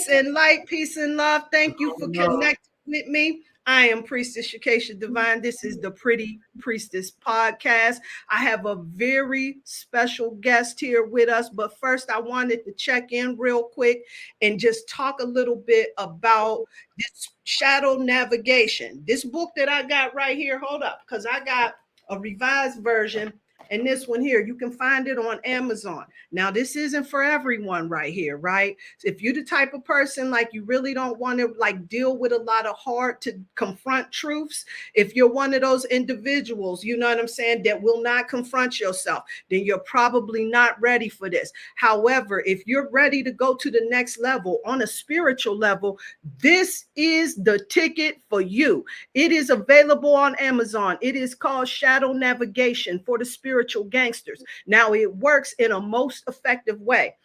Peace and light, peace and love. Thank you for connecting with me. I am Priestess Shakesha Divine. This is the Pretty Priestess Podcast. I have a very special guest here with us, but first I wanted to check in real quick and just talk a little bit about this shadow navigation. This book that I got right here, hold up, because I got a revised version. And this one here, you can find it on Amazon. Now, this isn't for everyone right here, right? If you're the type of person like you really don't want to like deal with a lot of hard to confront truths, if you're one of those individuals, you know what I'm saying, that will not confront yourself, then you're probably not ready for this. However, if you're ready to go to the next level on a spiritual level, this is the ticket for you. It is available on Amazon. It is called Shadow Navigation for the Spiritual Gangsters. Now, it works in a most effective way.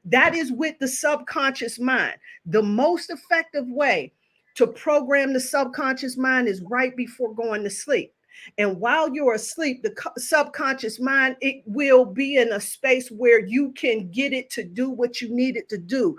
That is with the subconscious mind. The most effective way to program the subconscious mind is right before going to sleep. And while you're asleep, the subconscious mind, it will be in a space where you can get it to do what you need it to do.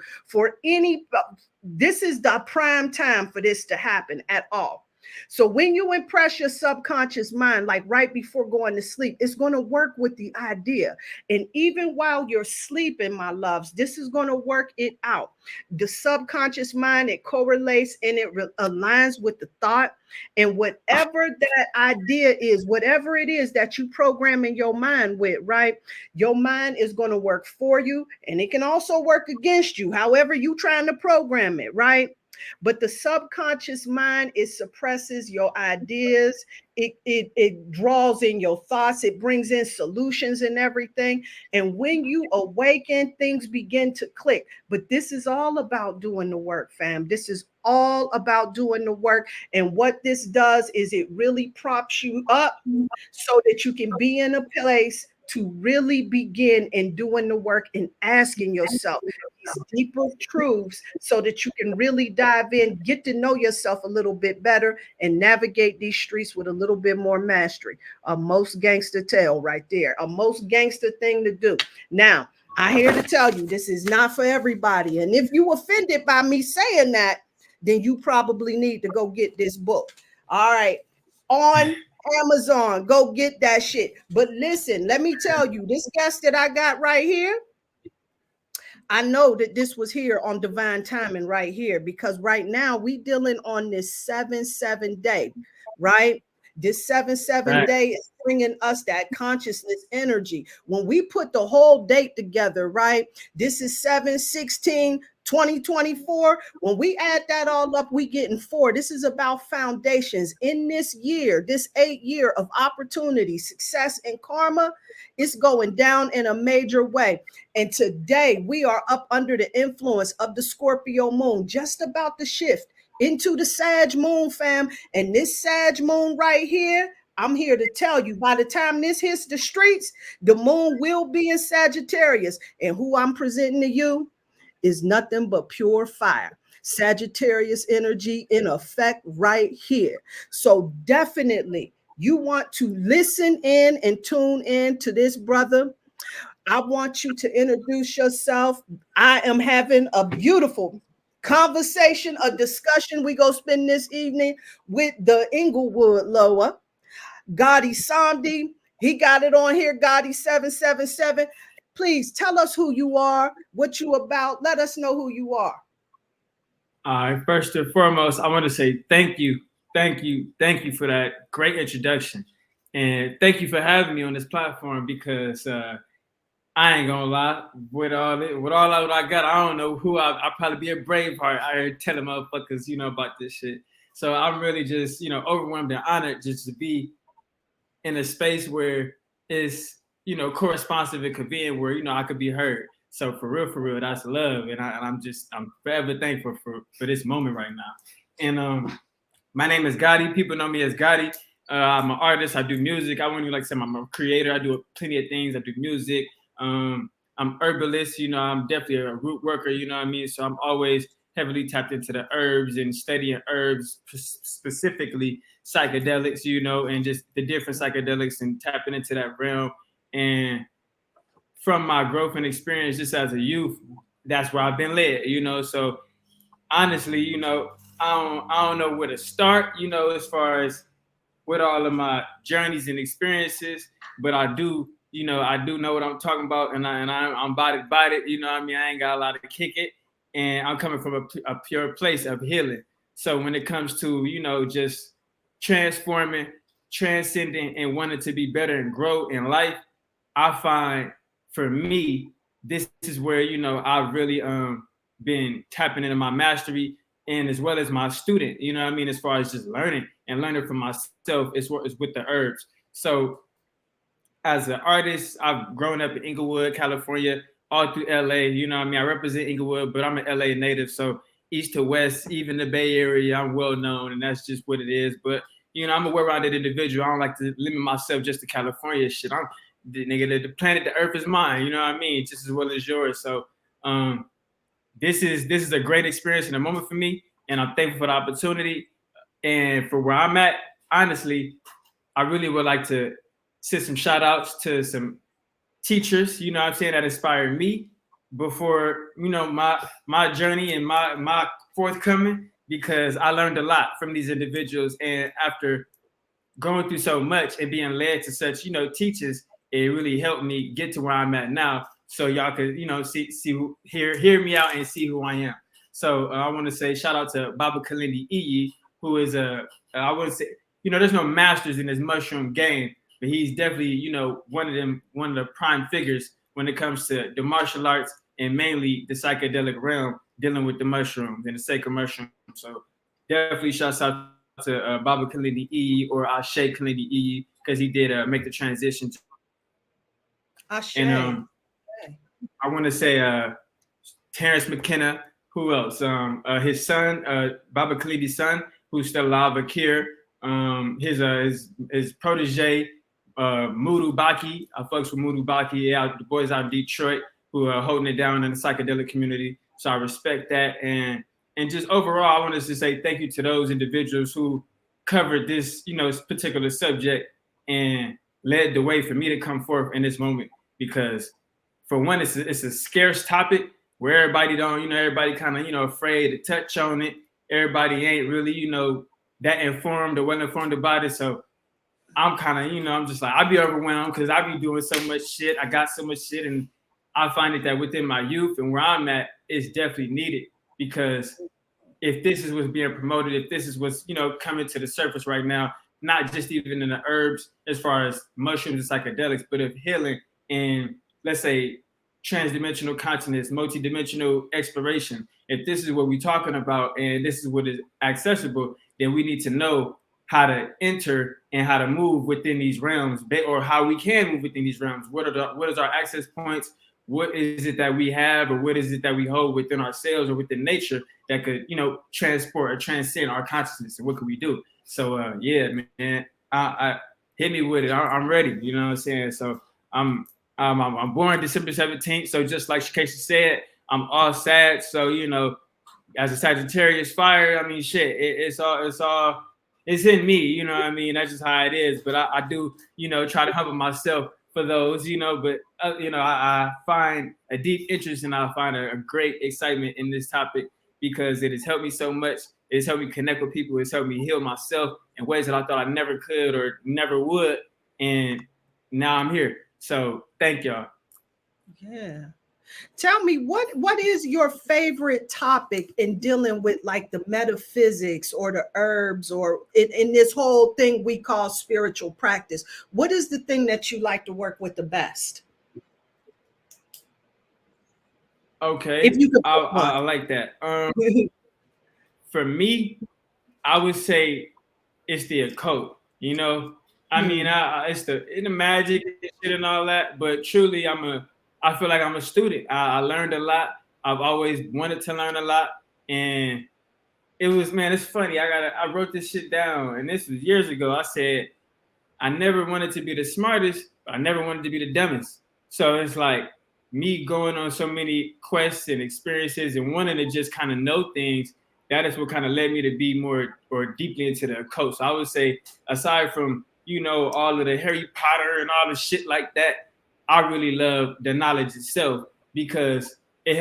This is the prime time for this to happen at all. So when you impress your subconscious mind, like right before going to sleep, it's going to work with the idea. And even while you're sleeping, my loves, this is going to work it out. The subconscious mind, it correlates and it aligns with the thought. And whatever that idea is, whatever it is that you program in your mind with, right? Your mind is going to work for you, and it can also work against you, however you trying to program it, right? But the subconscious mind, it suppresses your ideas. It draws in your thoughts. It brings in solutions and everything. And when you awaken, things begin to click. But this is all about doing the work, fam. This is all about doing the work. And what this does is it really props you up so that you can be in a place to really begin in doing the work and asking yourself these deeper truths so that you can really dive in, get to know yourself a little bit better, and navigate these streets with a little bit more mastery. A most gangster tale right there, a most gangster thing to do. Now, I'm here to tell you, this is not for everybody. And if you offended by me saying that, then you probably need to go get this book. All right. On Amazon, go get that shit. But listen, let me tell you, this guest that I got right here, I know that this was here on divine timing right here, because right now we dealing on this 7-7 day, right? This 7-7 day is bringing us that consciousness energy. When we put the whole date together, right? This is 7-16 2024. When we add that all up, we getting 4. This is about foundations. In this year, this 8 year of opportunity, success, and karma, it's going down in a major way. And today we are up under the influence of the Scorpio moon, just about to shift into the Sag moon, fam. And this Sag moon right here, I'm here to tell you, by the time this hits the streets, the moon will be in Sagittarius. And who I'm presenting to you is nothing but pure fire. Sagittarius energy in effect right here. So definitely you want to listen in and tune in to this brother. I want you to introduce yourself. I am having a beautiful conversation, a discussion we go spend this evening with the Inglewood Lower, Goddy777. He got it on here, Goddy777. Please tell us who you are, what you about. Let us know who you are. All right. First and foremost, I want to say thank you for that great introduction, and thank you for having me on this platform, because I ain't gonna lie, with all that I got, I don't know who I'll probably be a brave heart. I heard telling motherfuckers, about this shit. So I'm really just, overwhelmed and honored just to be in a space where it's, co-responsive and convenient, where, I could be heard. So for real, that's love. And I'm forever thankful for this moment right now. And my name is Goddy. People know me as Goddy. I'm an artist. I do music. I wouldn't like to say I'm a creator. I do plenty of things. I do music. I'm herbalist. I'm definitely a root worker. You know what I mean? So I'm always heavily tapped into the herbs and studying herbs, specifically psychedelics, and just the different psychedelics, and tapping into that realm. And from my growth and experience just as a youth, that's where I've been led, So honestly, I don't know where to start, as far as with all of my journeys and experiences, but I do know what I'm talking about, and I'm about it. What I mean, I ain't got a lot to kick it, and I'm coming from a pure place of healing. So when it comes to just transforming, transcending, and wanting to be better and grow in life, I find for me this is where I've really been tapping into my mastery, and as well as my student. What I mean, as far as just learning from myself is with the herbs. So as an artist, I've grown up in Inglewood, California, all through LA. What I mean, I represent Inglewood, but I'm an LA native. So east to west, even the Bay Area, I'm well known, and that's just what it is. But I'm a well-rounded individual. I don't like to limit myself just to California shit. I'm the nigga. The planet, the Earth is mine. What I mean, just as well as yours. So um, this is a great experience and a moment for me, and I'm thankful for the opportunity and for where I'm at. Honestly, I really would like to send some shout outs to some teachers, what I'm saying, that inspired me before, my journey and my forthcoming, because I learned a lot from these individuals. And after going through so much and being led to such, teachers, it really helped me get to where I'm at now. So y'all could, hear me out and see who I am. So I want to say shout out to Baba Kalindi Iyi, who is I wouldn't say, there's no masters in this mushroom game, but he's definitely, one of the prime figures when it comes to the martial arts and mainly the psychedelic realm, dealing with the mushrooms and the sacred mushrooms. So definitely shouts out to Baba Kalindi E or Ashe Kalindi E, because he did make the transition. Ashe. And I want to say Terrence McKenna. Who else? His son, Baba Kalindi's son, who's still alive, Akir. His protege, Mudu Baki. I fucks with Mudu Baki. Yeah, the boys out of Detroit who are holding it down in the psychedelic community. So I respect that. And just overall, I wanted to say thank you to those individuals who covered this, particular subject and led the way for me to come forth in this moment. Because for one, it's a scarce topic where everybody don't, everybody kind of, afraid to touch on it. Everybody ain't really, that informed or well informed about it. So I'm kind of, I'm just like, I be overwhelmed because I be doing so much shit. I got so much shit, and I find it that within my youth and where I'm at, it's definitely needed. Because if this is what's being promoted, if this is what's, coming to the surface right now, not just even in the herbs as far as mushrooms and psychedelics, but of healing and, let's say, transdimensional consciousness, multidimensional exploration. If this is what we're talking about and this is what is accessible, then we need to know how to enter and how to move within these realms, or how we can move within these realms. What is our access points? What is it that we have, or what is it that we hold within ourselves or within nature that could, transport or transcend our consciousness? And what could we do? So yeah, man, I hit me with it. I'm ready. You know what I'm saying? So I'm born December 17th. So just like Shakesha said, I'm all sad. So, as a Sagittarius fire, I mean, shit, it's in me. You know what I mean? That's just how it is. But I do, try to humble myself for those, but, I find a deep interest and I find a great excitement in this topic because it has helped me so much. It's helped me connect with people. It's helped me heal myself in ways that I thought I never could or never would. And now I'm here. So thank y'all. Yeah. Tell me what is your favorite topic in dealing with like the metaphysics or the herbs or in this whole thing we call spiritual practice? What is the thing that you like to work with the best? Okay, If you could I like that. For me, I would say it's the occult. I mean, it's the magic and shit and all that. But truly, I feel like I'm a student. I learned a lot. I've always wanted to learn a lot, and it was, man, it's funny. I wrote this shit down, and this was years ago. I said I never wanted to be the smartest, but I never wanted to be the dumbest. So it's like me going on so many quests and experiences and wanting to just kind of know things. That is what kind of led me to be more or deeply into the occult. So I would say, aside from, all of the Harry Potter and all the shit like that, I really love the knowledge itself because it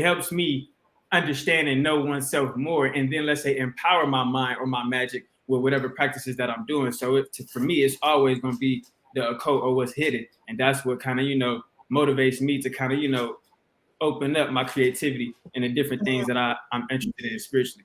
helps me understand and know oneself more, and then let's say empower my mind or my magic with whatever practices that I'm doing. So for me, it's always going to be the occult or what's hidden, and that's what kind of motivates me to kind of open up my creativity and the different things that I'm interested in spiritually.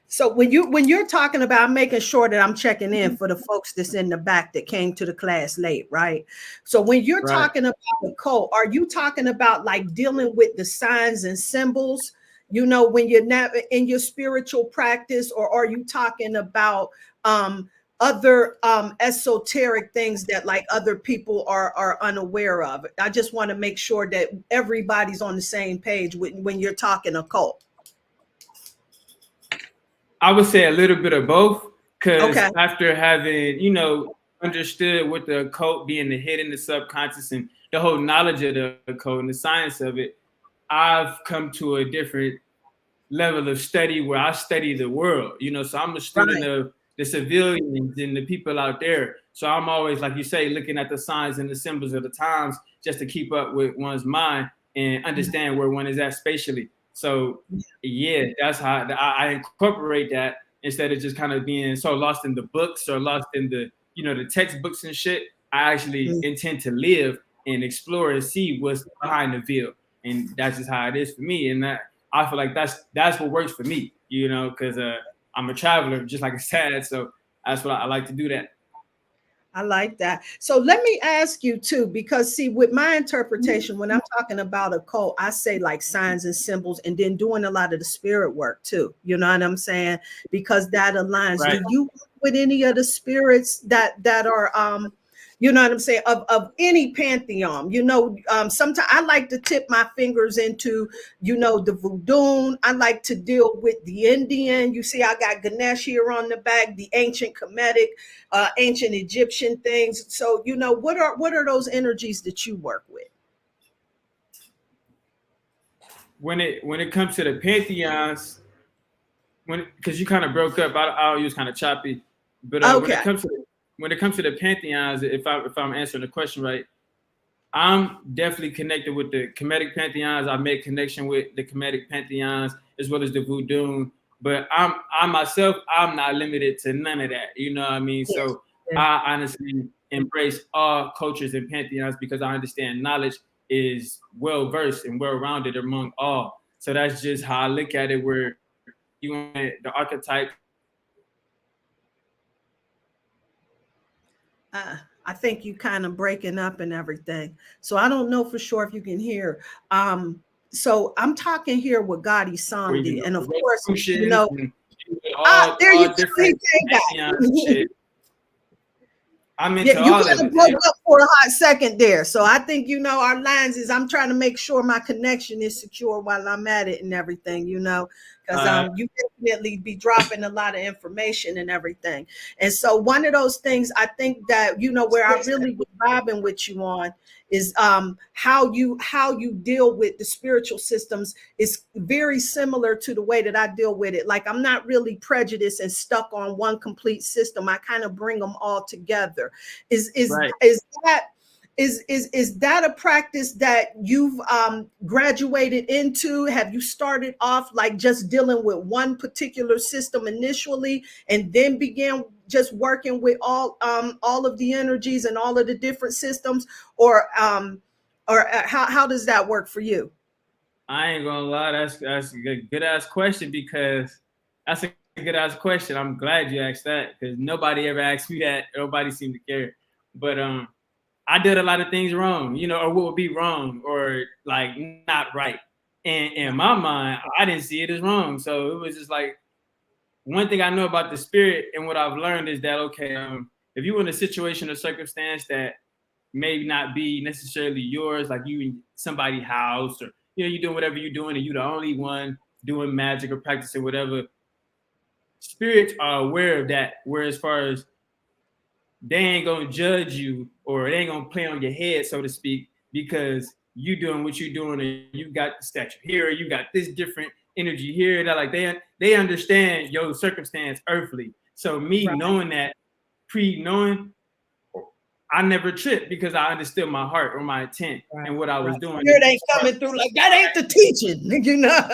So when you're talking about, I'm making sure that I'm checking in for the folks that's in the back that came to the class late, right? So when you're talking about the code, are you talking about like dealing with the signs and symbols, when you're not in your spiritual practice, or are you talking about other esoteric things that like other people are unaware of? I just want to make sure that everybody's on the same page when you're talking occult. I would say a little bit of both, because after having, understood what the occult being the hidden, the subconscious, and the whole knowledge of the occult and the science of it, I've come to a different level of study where I study the world, so I'm a student of the civilians and the people out there. So I'm always, like you say, looking at the signs and the symbols of the times just to keep up with one's mind and understand where one is at spatially. So yeah, that's how I incorporate that, instead of just kind of being so lost in the books or lost in the, the textbooks and shit. I actually intend to live and explore and see what's behind the veil. And that's just how it is for me. And I feel like that's what works for me, because I'm a traveler, just like I said. So that's what I like to do that. I like that. So let me ask you too, because see, with my interpretation, when I'm talking about occult, I say like signs and symbols, and then doing a lot of the spirit work too. You know what I'm saying? Because that aligns. Do you work with any of the spirits that are you know what I'm saying, of any pantheon? Sometimes I like to tip my fingers into, the voodoo. I like to deal with the Indian. You see, I got Ganesh here on the back, the ancient Kemetic, ancient Egyptian things. So, what are those energies that you work with? When it comes to the pantheons, because you kind of broke up, you was kind of choppy, but when it comes to the pantheons, if I'm answering the question right, I'm definitely connected with the Kemetic pantheons. I've made connection with the Kemetic pantheons as well as the voodoo. But I myself, I'm not limited to none of that. You know what I mean? Yes. So I honestly embrace all cultures and pantheons because I understand knowledge is well versed and well rounded among all. So that's just how I look at it. Where you want the archetype. I think you kind of breaking up and everything. So I don't know for sure if you can hear. So I'm talking here with Goddy777, and of course, there you go. I'm into all of it. You broke up for a hot second there. So I think, our lines is, I'm trying to make sure my connection is secure while I'm at it and everything, because you definitely be dropping a lot of information and everything. And so one of those things I think that, where I really was vibing with you on is how you deal with the spiritual systems is very similar to the way that I deal with it. Like, I'm not really prejudiced and stuck on one complete system. I kind of bring them all together. Is that a practice that you've graduated into? Have you started off like just dealing with one particular system initially, and then began just working with all of the energies and all of the different systems, or how does that work for you? I ain't gonna lie, that's a good ass question, because that's a good ass question. I'm glad you asked that, because nobody ever asked me that. Nobody seemed to care. But I did a lot of things wrong, or what would be wrong or like not right. And in my mind, I didn't see it as wrong. So it was just like, one thing I know about the spirit and what I've learned is that, okay, if you're in a situation or circumstance that may not be necessarily yours, like you in somebody's house, or you're doing whatever you're doing and you're the only one doing magic or practicing whatever, spirits are aware of that. Where as far as they ain't gonna judge you, or they ain't gonna play on your head, so to speak, because you doing what you're doing, and you got the statue here, you got this different energy here. That like they understand your circumstance earthly. So me knowing that, knowing I never tripped because I understood my heart or my intent Right, and what I was right. doing. Spirit ain't coming through like that ain't the teaching, you know.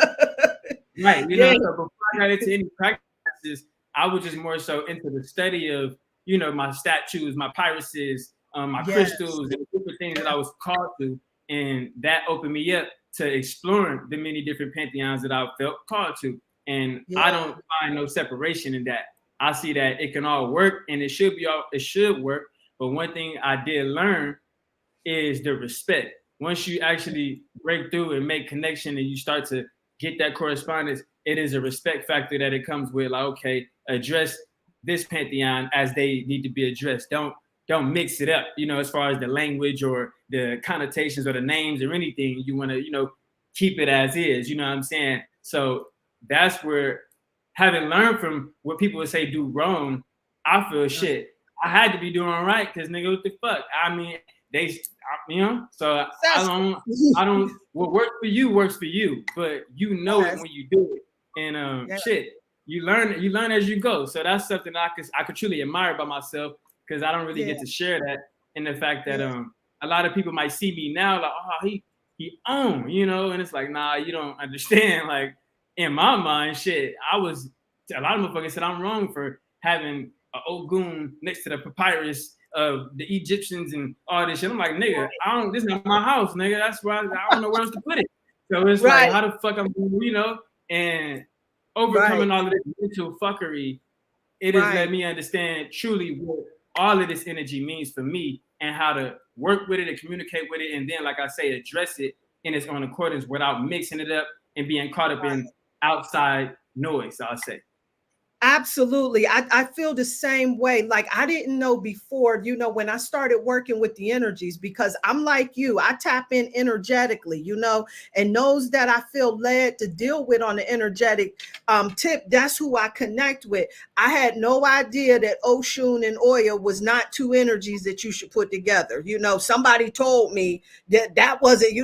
Right, Yeah, so before I got into any practices, I was just more so into the study of, my statues, my pyramids, my yes, crystals, and different things that I was called to, and that opened me up to exploring the many different pantheons that I felt called to. And yeah, I don't find no separation in that. I see that it can all work, and it should work. But one thing I did learn is the respect. Once you actually break through and make connection and you start to get that correspondence, it is a respect factor that it comes with. Like, okay, address this pantheon as they need to be addressed. Don't mix it up, as far as the language or the connotations or the names or anything. You want to, keep it as is, you know what I'm saying? So that's where, having learned from what people would say do wrong, I feel shit. I had to be doing right because nigga, what the fuck? I mean, they, so what works for you works for you, but you know it yes, when you do it. And yes, shit, you learn as you go. So that's something I could truly admire by myself, because I don't really yeah, get to share that. In the fact that yeah. a lot of people might see me now like, oh, he own, and it's like, nah, you don't understand. Like, in my mind, shit, a lot of motherfuckers said I'm wrong for having an Ogun next to the papyrus of the Egyptians and all this shit. I'm like, nigga, this is not my house, nigga. That's why I don't know where else to put it. So it's like, Right, how the fuck and right, overcoming all of this mental fuckery, it has right. let me understand truly what all of this energy means for me and how to work with it and communicate with it. And then, like I say, address it in its own accordance without mixing it up and being caught up in outside noise, I'll say. Absolutely. I feel the same way. Like I didn't know before, when I started working with the energies, because I'm like you, I tap in energetically, and those that I feel led to deal with on the energetic tip, that's who I connect with. I had no idea that Oshun and Oya was not two energies that you should put together. Somebody told me that wasn't,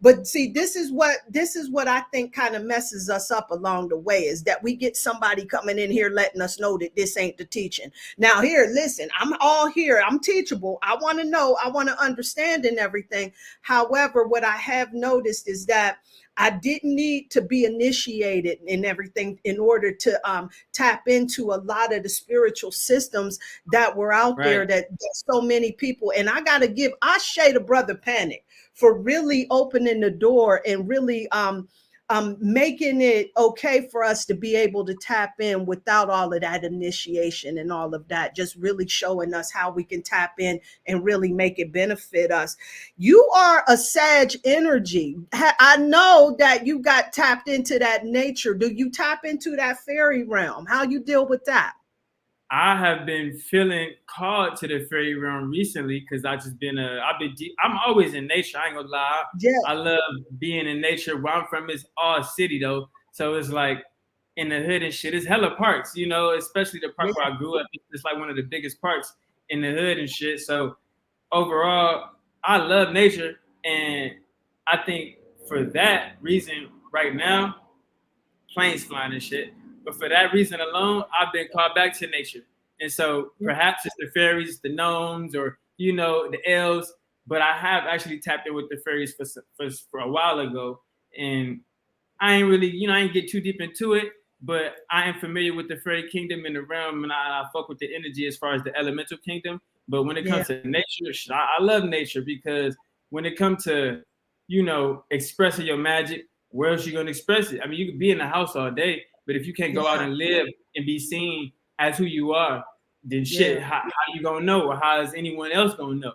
but see, this is what I think kind of messes us up along the way, is that we get somebody coming in here letting us know that this ain't the teaching. Now, here, listen, I'm all here. I'm teachable. I want to know. I want to understand and everything. However, what I have noticed is that I didn't need to be initiated in everything in order to tap into a lot of the spiritual systems that were out Right. there that so many people. And I got to give Ashe to Brother Panic for really opening the door and really making it okay for us to be able to tap in without all of that initiation and all of that, just really showing us how we can tap in and really make it benefit us. You are a Sag energy. I know that you got tapped into that nature. Do you tap into that fairy realm? How you deal with that? I have been feeling called to the fairy realm recently because I'm always in nature. I ain't gonna lie. Yeah, I love being in nature. Where I'm from is all city though. So it's like in the hood and shit. It's hella parks, especially the yeah, park where I grew up. It's like one of the biggest parks in the hood and shit. So overall, I love nature. And I think for that reason right now, planes flying and shit. But for that reason alone, I've been called back to nature. And so perhaps it's the fairies, the gnomes, or the elves. But I have actually tapped in with the fairies for a while ago, and I ain't really, I ain't get too deep into it. But I am familiar with the fairy kingdom and the realm, and I fuck with the energy as far as the elemental kingdom. But when it yeah, comes to nature, I love nature, because when it comes to, expressing your magic, where else you gonna express it? I mean, you could be in the house all day, but if you can't go out yeah, and live and be seen as who you are, then yeah, shit, how you gonna know, or how is anyone else gonna know?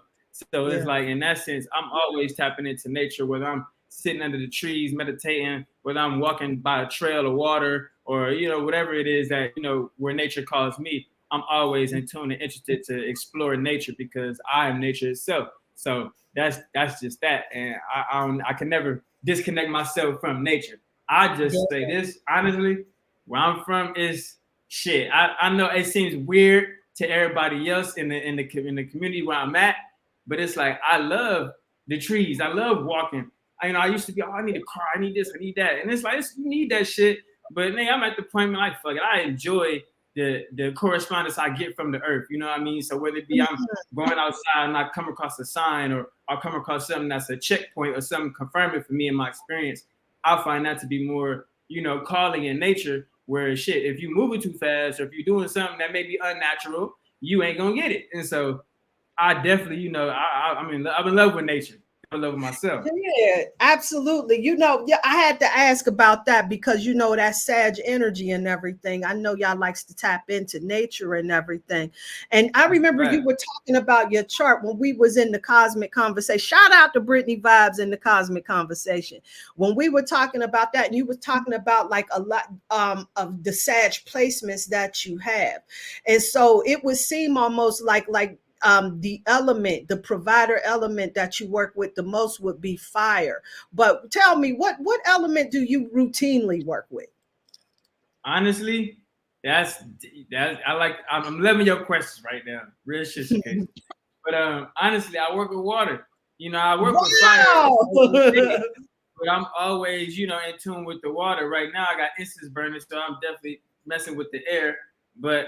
So it's yeah, like, in that sense, I'm always tapping into nature, whether I'm sitting under the trees meditating, whether I'm walking by a trail of water, or whatever it is that where nature calls me. I'm always in tune and interested to explore nature, because I am nature itself. So that's just that, and I can never disconnect myself from nature. I just say yeah, this honestly: where I'm from is shit. I know it seems weird to everybody else in the community where I'm at, but it's like, I love the trees. I love walking. I used to be, oh, I need a car, I need this, I need that, and it's like, you need that shit. But man, I'm at the point where, like, fuck it, I enjoy the correspondence I get from the earth. You know what I mean? So whether it be I'm going outside and I come across a sign, or I come across something that's a checkpoint or something confirming for me in my experience, I find that to be more, calling in nature. Where shit, if you moving too fast or if you're doing something that may be unnatural, you ain't gonna get it. And so I definitely, I'm in love with nature. I'm in love with myself. Yeah, absolutely. Yeah, I had to ask about that because that Sag energy and everything. I know y'all likes to tap into nature and everything. And I remember you were talking about your chart when we was in the cosmic conversation. Shout out to Brittany Vibes in the cosmic conversation. When we were talking about that, and you were talking about like a lot of the Sag placements that you have. And so it would seem almost like the element, the provider element that you work with the most would be fire. But tell me, what element do you routinely work with? Honestly, that's I'm loving your questions right now. Real shit, okay. But honestly, I work with water. I work with fire. But I'm always, in tune with the water. Right now, I got incense burners, so I'm definitely messing with the air. But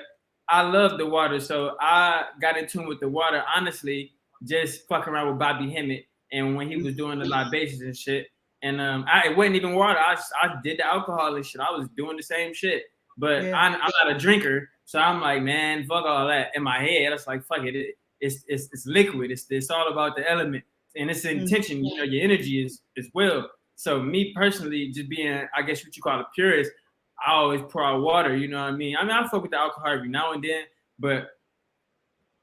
I love the water, so I got in tune with the water. Honestly, just fucking around with Bobby Hemmett, and when he was doing the libations and shit. And it wasn't even water. I did the alcohol and shit. I was doing the same shit. But I'm not a drinker, so I'm like, man, fuck all that. In my head, I was like, fuck it. It's liquid. It's all about the element and it's intention. Your energy is well. So me personally, just being, I guess what you call a purist, I always pour out water. You know what I mean? I fuck with the alcohol every now and then, but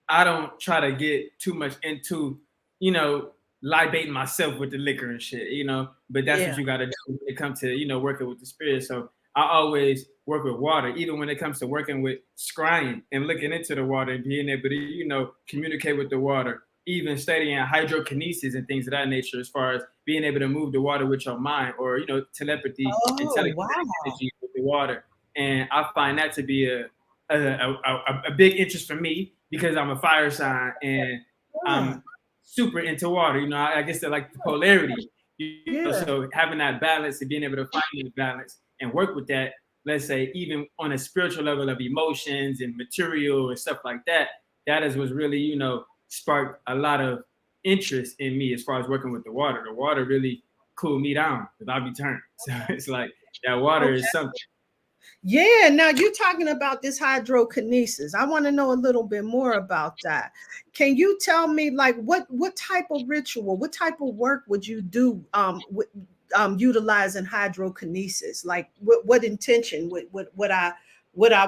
I don't try to get too much into, libating myself with the liquor and shit, But that's what you got to do when it comes to, working with the spirit. So I always work with water, even when it comes to working with scrying and looking into the water and being able to, communicate with the water. Even studying hydrokinesis and things of that nature, as far as being able to move the water with your mind, or telepathy and energy with the water. And I find that to be a big interest for me because I'm a fire sign and I'm super into water. I guess they're like the polarity. So having that balance and being able to find the balance and work with that, let's say even on a spiritual level of emotions and material and stuff like that, that is what's really, sparked a lot of interest in me as far as working with the water. The water really cooled me down because I'll be turned. So it's like that water is something. Yeah, now you're talking about this hydrokinesis. I want to know a little bit more about that. Can you tell me, like, what type of ritual, what type of work would you do utilizing hydrokinesis? Like, what intention would I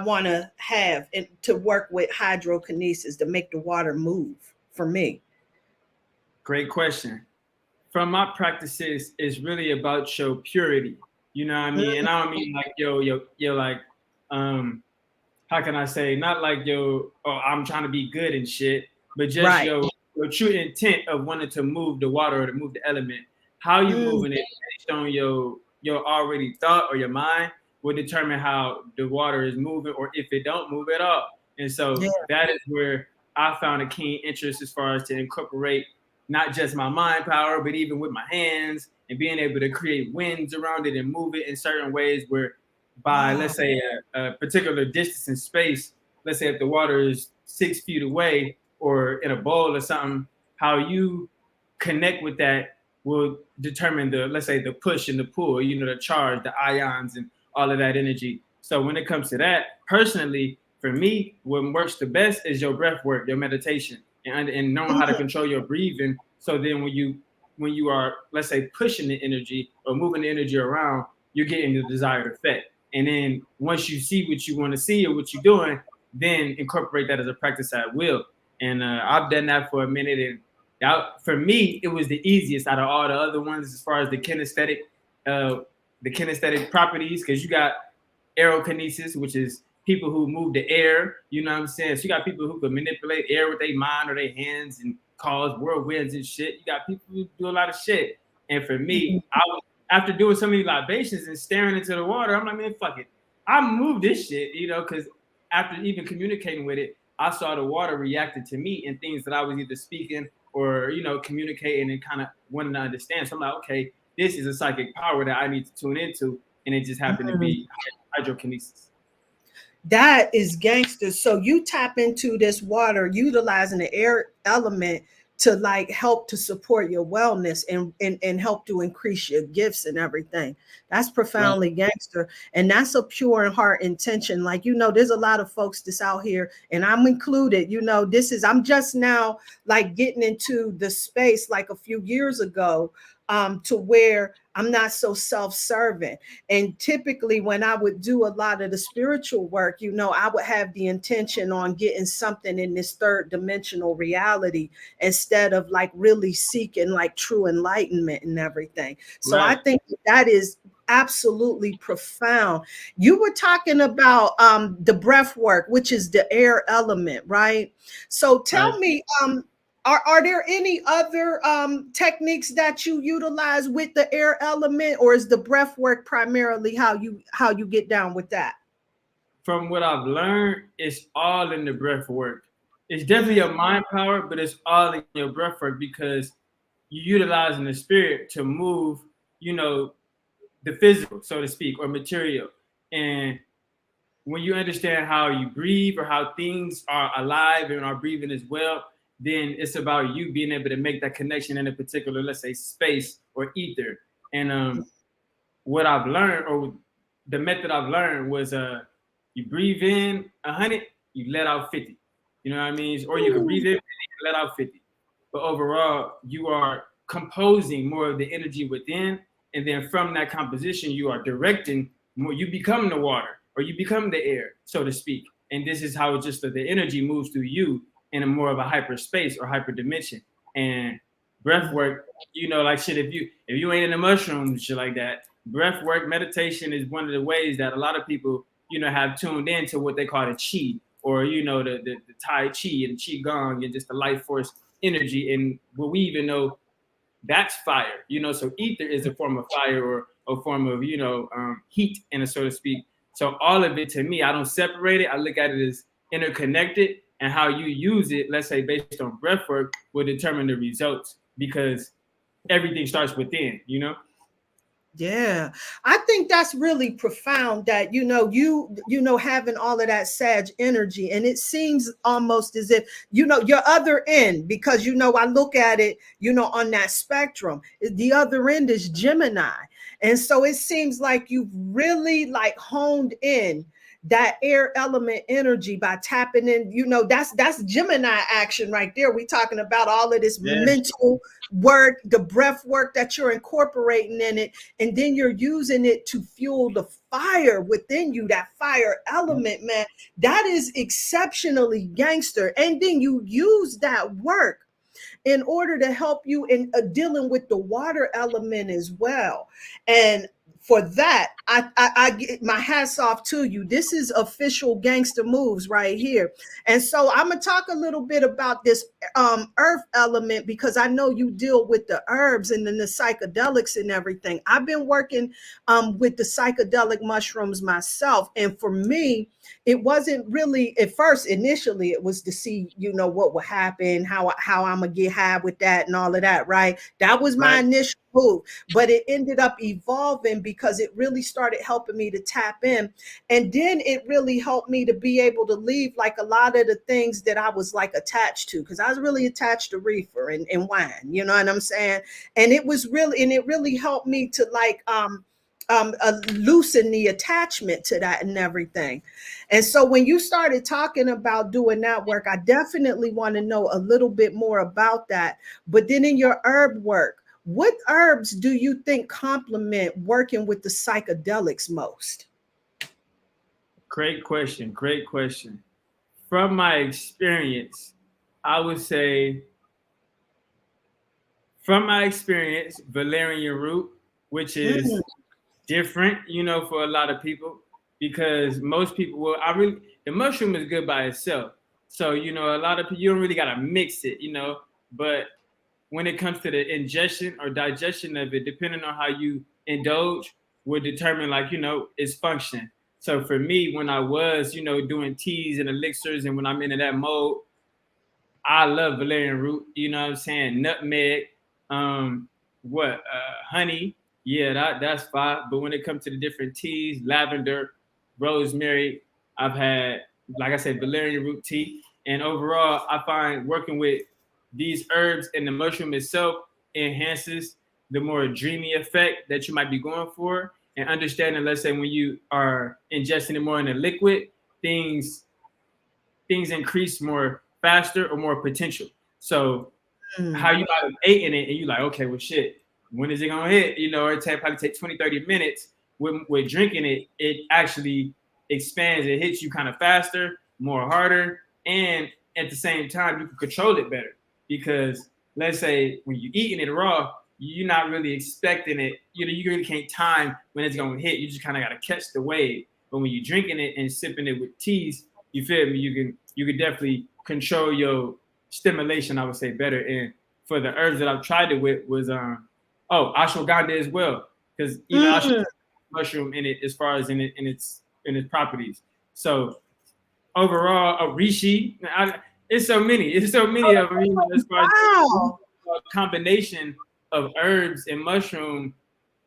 want to have to work with hydrokinesis to make the water move for me? Great question. From my practices, it's really about your purity. You know what I mean? And I don't mean like yo like how can I say, not like I'm trying to be good and shit, but just your true intent of wanting to move the water or to move the element. How you moving it based on your already thought or your mind will determine how the water is moving or if it don't move at all. And so that is where I found a keen interest as far as to incorporate not just my mind power, but even with my hands and being able to create winds around it and move it in certain ways where by, let's say, a particular distance in space, let's say if the water is 6 feet away or in a bowl or something, how you connect with that will determine let's say, the push and the pull, the charge, the ions and all of that energy. So when it comes to that, personally, for me, what works the best is your breath work, your meditation, and knowing how to control your breathing. So then when you are, let's say, pushing the energy or moving the energy around, you're getting the desired effect. And then once you see what you want to see or what you're doing, then incorporate that as a practice at will. And I've done that for a minute. And for me, it was the easiest out of all the other ones as far as the kinesthetic properties, because you got aerokinesis, which is people who move the air. You know what I'm saying? So you got people who can manipulate air with their mind or their hands and cause whirlwinds and shit. You got people who do a lot of shit. And for me, after doing so many libations and staring into the water, I'm like, man, fuck it. I moved this shit, because after even communicating with it, I saw the water reacted to me in things that I was either speaking or, communicating and kind of wanting to understand. So I'm like, okay, this is a psychic power that I need to tune into. And it just happened to be hydrokinesis. That is gangster. So you tap into this water, utilizing the air element to like help to support your wellness and help to increase your gifts and everything. That's Right. profoundly gangster. And that's a pure and heart intention. Like, there's a lot of folks that's out here, and I'm included. I'm just now like getting into the space like a few years ago, to where I'm not so self-serving. And typically, when I would do a lot of the spiritual work, I would have the intention on getting something in this third dimensional reality instead of like really seeking like true enlightenment and everything. So I Right. think that is absolutely profound. You were talking about the breath work, which is the air element, right? So Right. tell me, are there any other techniques that you utilize with the air element, or is the breath work primarily how you get down with that? From what I've learned, it's all in the breath work. It's definitely a mind power, but it's all in your breath work because you're utilizing the spirit to move, you know, the physical, so to speak, or material. And when you understand how you breathe or how things are alive and are breathing as well, then it's about you being able to make that connection in a particular, let's say, space or ether. And what I've learned, or the method I've learned, was you breathe in 100, you let out 50. You know what I mean? Or you can breathe in 50 and let out 50. But overall, you are composing more of the energy within, and then from that composition, you are directing more. You become the water, or you become the air, so to speak. And this is how just the energy moves through you in a more of a hyperspace or hyper dimension. And breath work, like shit. If you ain't in the mushrooms, shit like that, breath work, meditation is one of the ways that a lot of people, have tuned into what they call the chi, or the Tai Chi and Qi Gong, and just the life force energy. And what we even know, that's fire. So ether is a form of fire, or a form of heat, in a so to speak. So all of it, to me, I don't separate it. I look at it as interconnected, and how you use it, let's say based on breath work, will determine the results, because everything starts within. Yeah, I think that's really profound that having all of that sage energy, and it seems almost as if your other end, because I look at it on that spectrum, the other end is Gemini, and so it seems like you've really like honed in that air element energy by tapping in. That's Gemini action right there. We talking about all of this Yeah. mental work, the breath work that you're incorporating in it, and then you're using it to fuel the fire within you, that fire element, man. That is exceptionally gangster. And then you use that work in order to help you in dealing with the water element as well. And for that, I get my hats off to you. This is official gangster moves right here. And so I'm gonna talk a little bit about this earth element, because I know you deal with the herbs and then the psychedelics and everything. I've been working with the psychedelic mushrooms myself, and for me, it wasn't really at first. Initially, it was to see what would happen, how I'm gonna get high with that and all of that, right? That was my Right. initial move, but it ended up evolving because it really started helping me to tap in, and then it really helped me to be able to leave like a lot of the things that I was like attached to, because I was really attached to reefer and wine, you know what I'm saying? And it really helped me to like loosen the attachment to that and everything. And so when you started talking about doing that work, I definitely want to know a little bit more about that. But then in your herb work, what herbs do you think complement working with the psychedelics most? Great question. Great question. From my experience, I would say, valerian root, which is Mm, different, for a lot of people, because most people, well, the mushroom is good by itself. So, a lot of people, you don't really got to mix it. But when it comes to the ingestion or digestion of it, depending on how you indulge, will determine, like, its function. So for me, when I was, doing teas and elixirs, and when I'm into that mode, I love valerian root, you know what I'm saying? Nutmeg, honey, yeah, that's fine. But when it comes to the different teas, lavender, rosemary, I've had, like I said, valerian root tea. And overall, I find working with these herbs and the mushroom itself enhances the more dreamy effect that you might be going for. And understanding, let's say, when you are ingesting it more in a liquid, things things increase more faster or more potential. So how Mm. you might have ate in it and you like, okay, well, shit, when is it gonna hit? Probably take 20, 30 minutes. With drinking it, it actually expands. It hits you kind of faster, more harder, and at the same time, you can control it better. Because let's say when you're eating it raw, you're not really expecting it. You really can't time when it's gonna hit. You just kind of gotta catch the wave. But when you're drinking it and sipping it with teas, you feel me? You can definitely control your stimulation, I would say, better. And for the herbs that I've tried it with was ashwagandha as well, because ashwagandha Mm. mushroom in it as far as in its properties. So overall, a reishi, it's so many of them. As far as Wow. a combination of herbs and mushroom,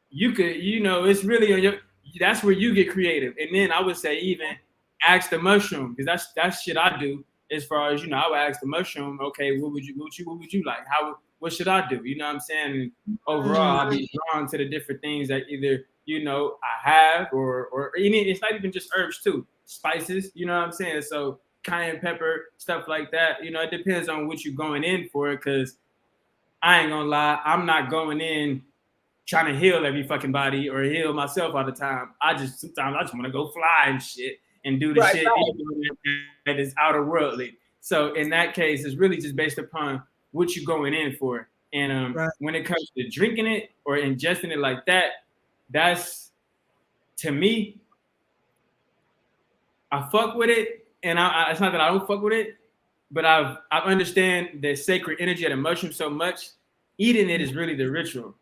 you could, it's really on your. That's where you get creative. And then I would say even ask the mushroom, because that's shit I do. As far as I would ask the mushroom, okay, what would you like? What should I do? You know what I'm saying? And overall, I'll Mm. be drawn to the different things that either I have or it's not even just herbs too, spices. You know what I'm saying? So cayenne pepper, stuff like that. It depends on what you're going in for. Because I ain't gonna lie, I'm not going in trying to heal every fucking body or heal myself all the time. Sometimes I just want to go fly and shit and do the Right, shit right, that is outer worldly. So in that case, it's really just based upon what you're going in for. And right. when it comes to drinking it or ingesting it like that, that's, to me, I fuck with it. And it's not that I don't fuck with it, but I understand the sacred energy of the mushroom so much. Eating it is really the ritual.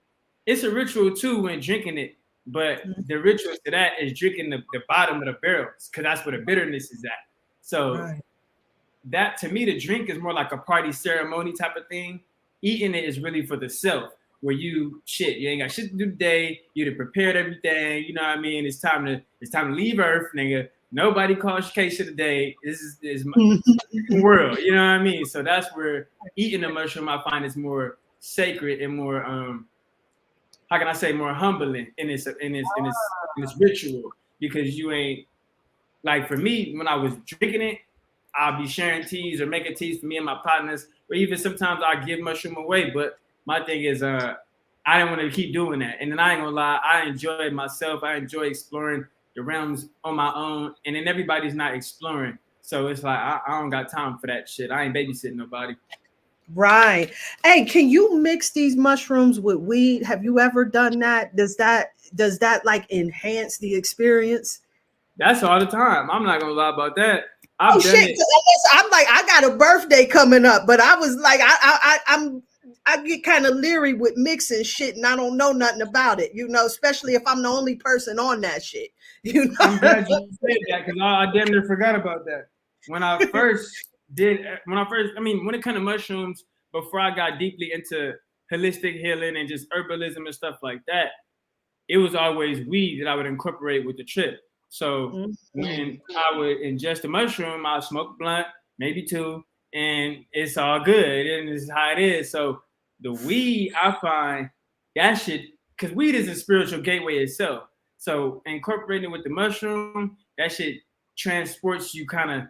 It's a ritual too when drinking it, but Mm. the ritual to that is drinking the bottom of the barrels, because that's where the bitterness is at. So Right. that, to me, the drink is more like a party ceremony type of thing. Eating it is really for the self, where you ain't got shit to do today. You done prepared everything. You know what I mean? It's time to leave Earth, nigga. Nobody calls Keisha today. This is my world. You know what I mean? So that's where eating the mushroom, I find, is more sacred and more how can I say, more humbling in its ritual, because you ain't, like, for me, when I was drinking it, I'll be sharing teas or making teas for me and my partners, or even sometimes I give mushroom away. But my thing is, I didn't want to keep doing that. And then I ain't gonna lie, I enjoy myself. I enjoy exploring the realms on my own, and then everybody's not exploring. So it's like I don't got time for that shit. I ain't babysitting nobody. Right. Hey, can you mix these mushrooms with weed? Have you ever done that? Does that like enhance the experience? That's all the time. I'm not gonna lie about that. Oh I've done shit! it. 'Cause I'm like, I got a birthday coming up, but I was like, I get kind of leery with mixing shit, and I don't know nothing about it, especially if I'm the only person on that shit, you I'm know. glad you said that, because I damn near forgot about that. When I first I mean, when it comes to mushrooms, before I got deeply into holistic healing and just herbalism and stuff like that, it was always weed that I would incorporate with the trip. So Mhm. when I would ingest a mushroom, I'll smoke a blunt, maybe two, and it's all good. And this is how it is. So the weed, I find that shit, because weed is a spiritual gateway itself. So incorporating it with the mushroom, that shit transports you kind of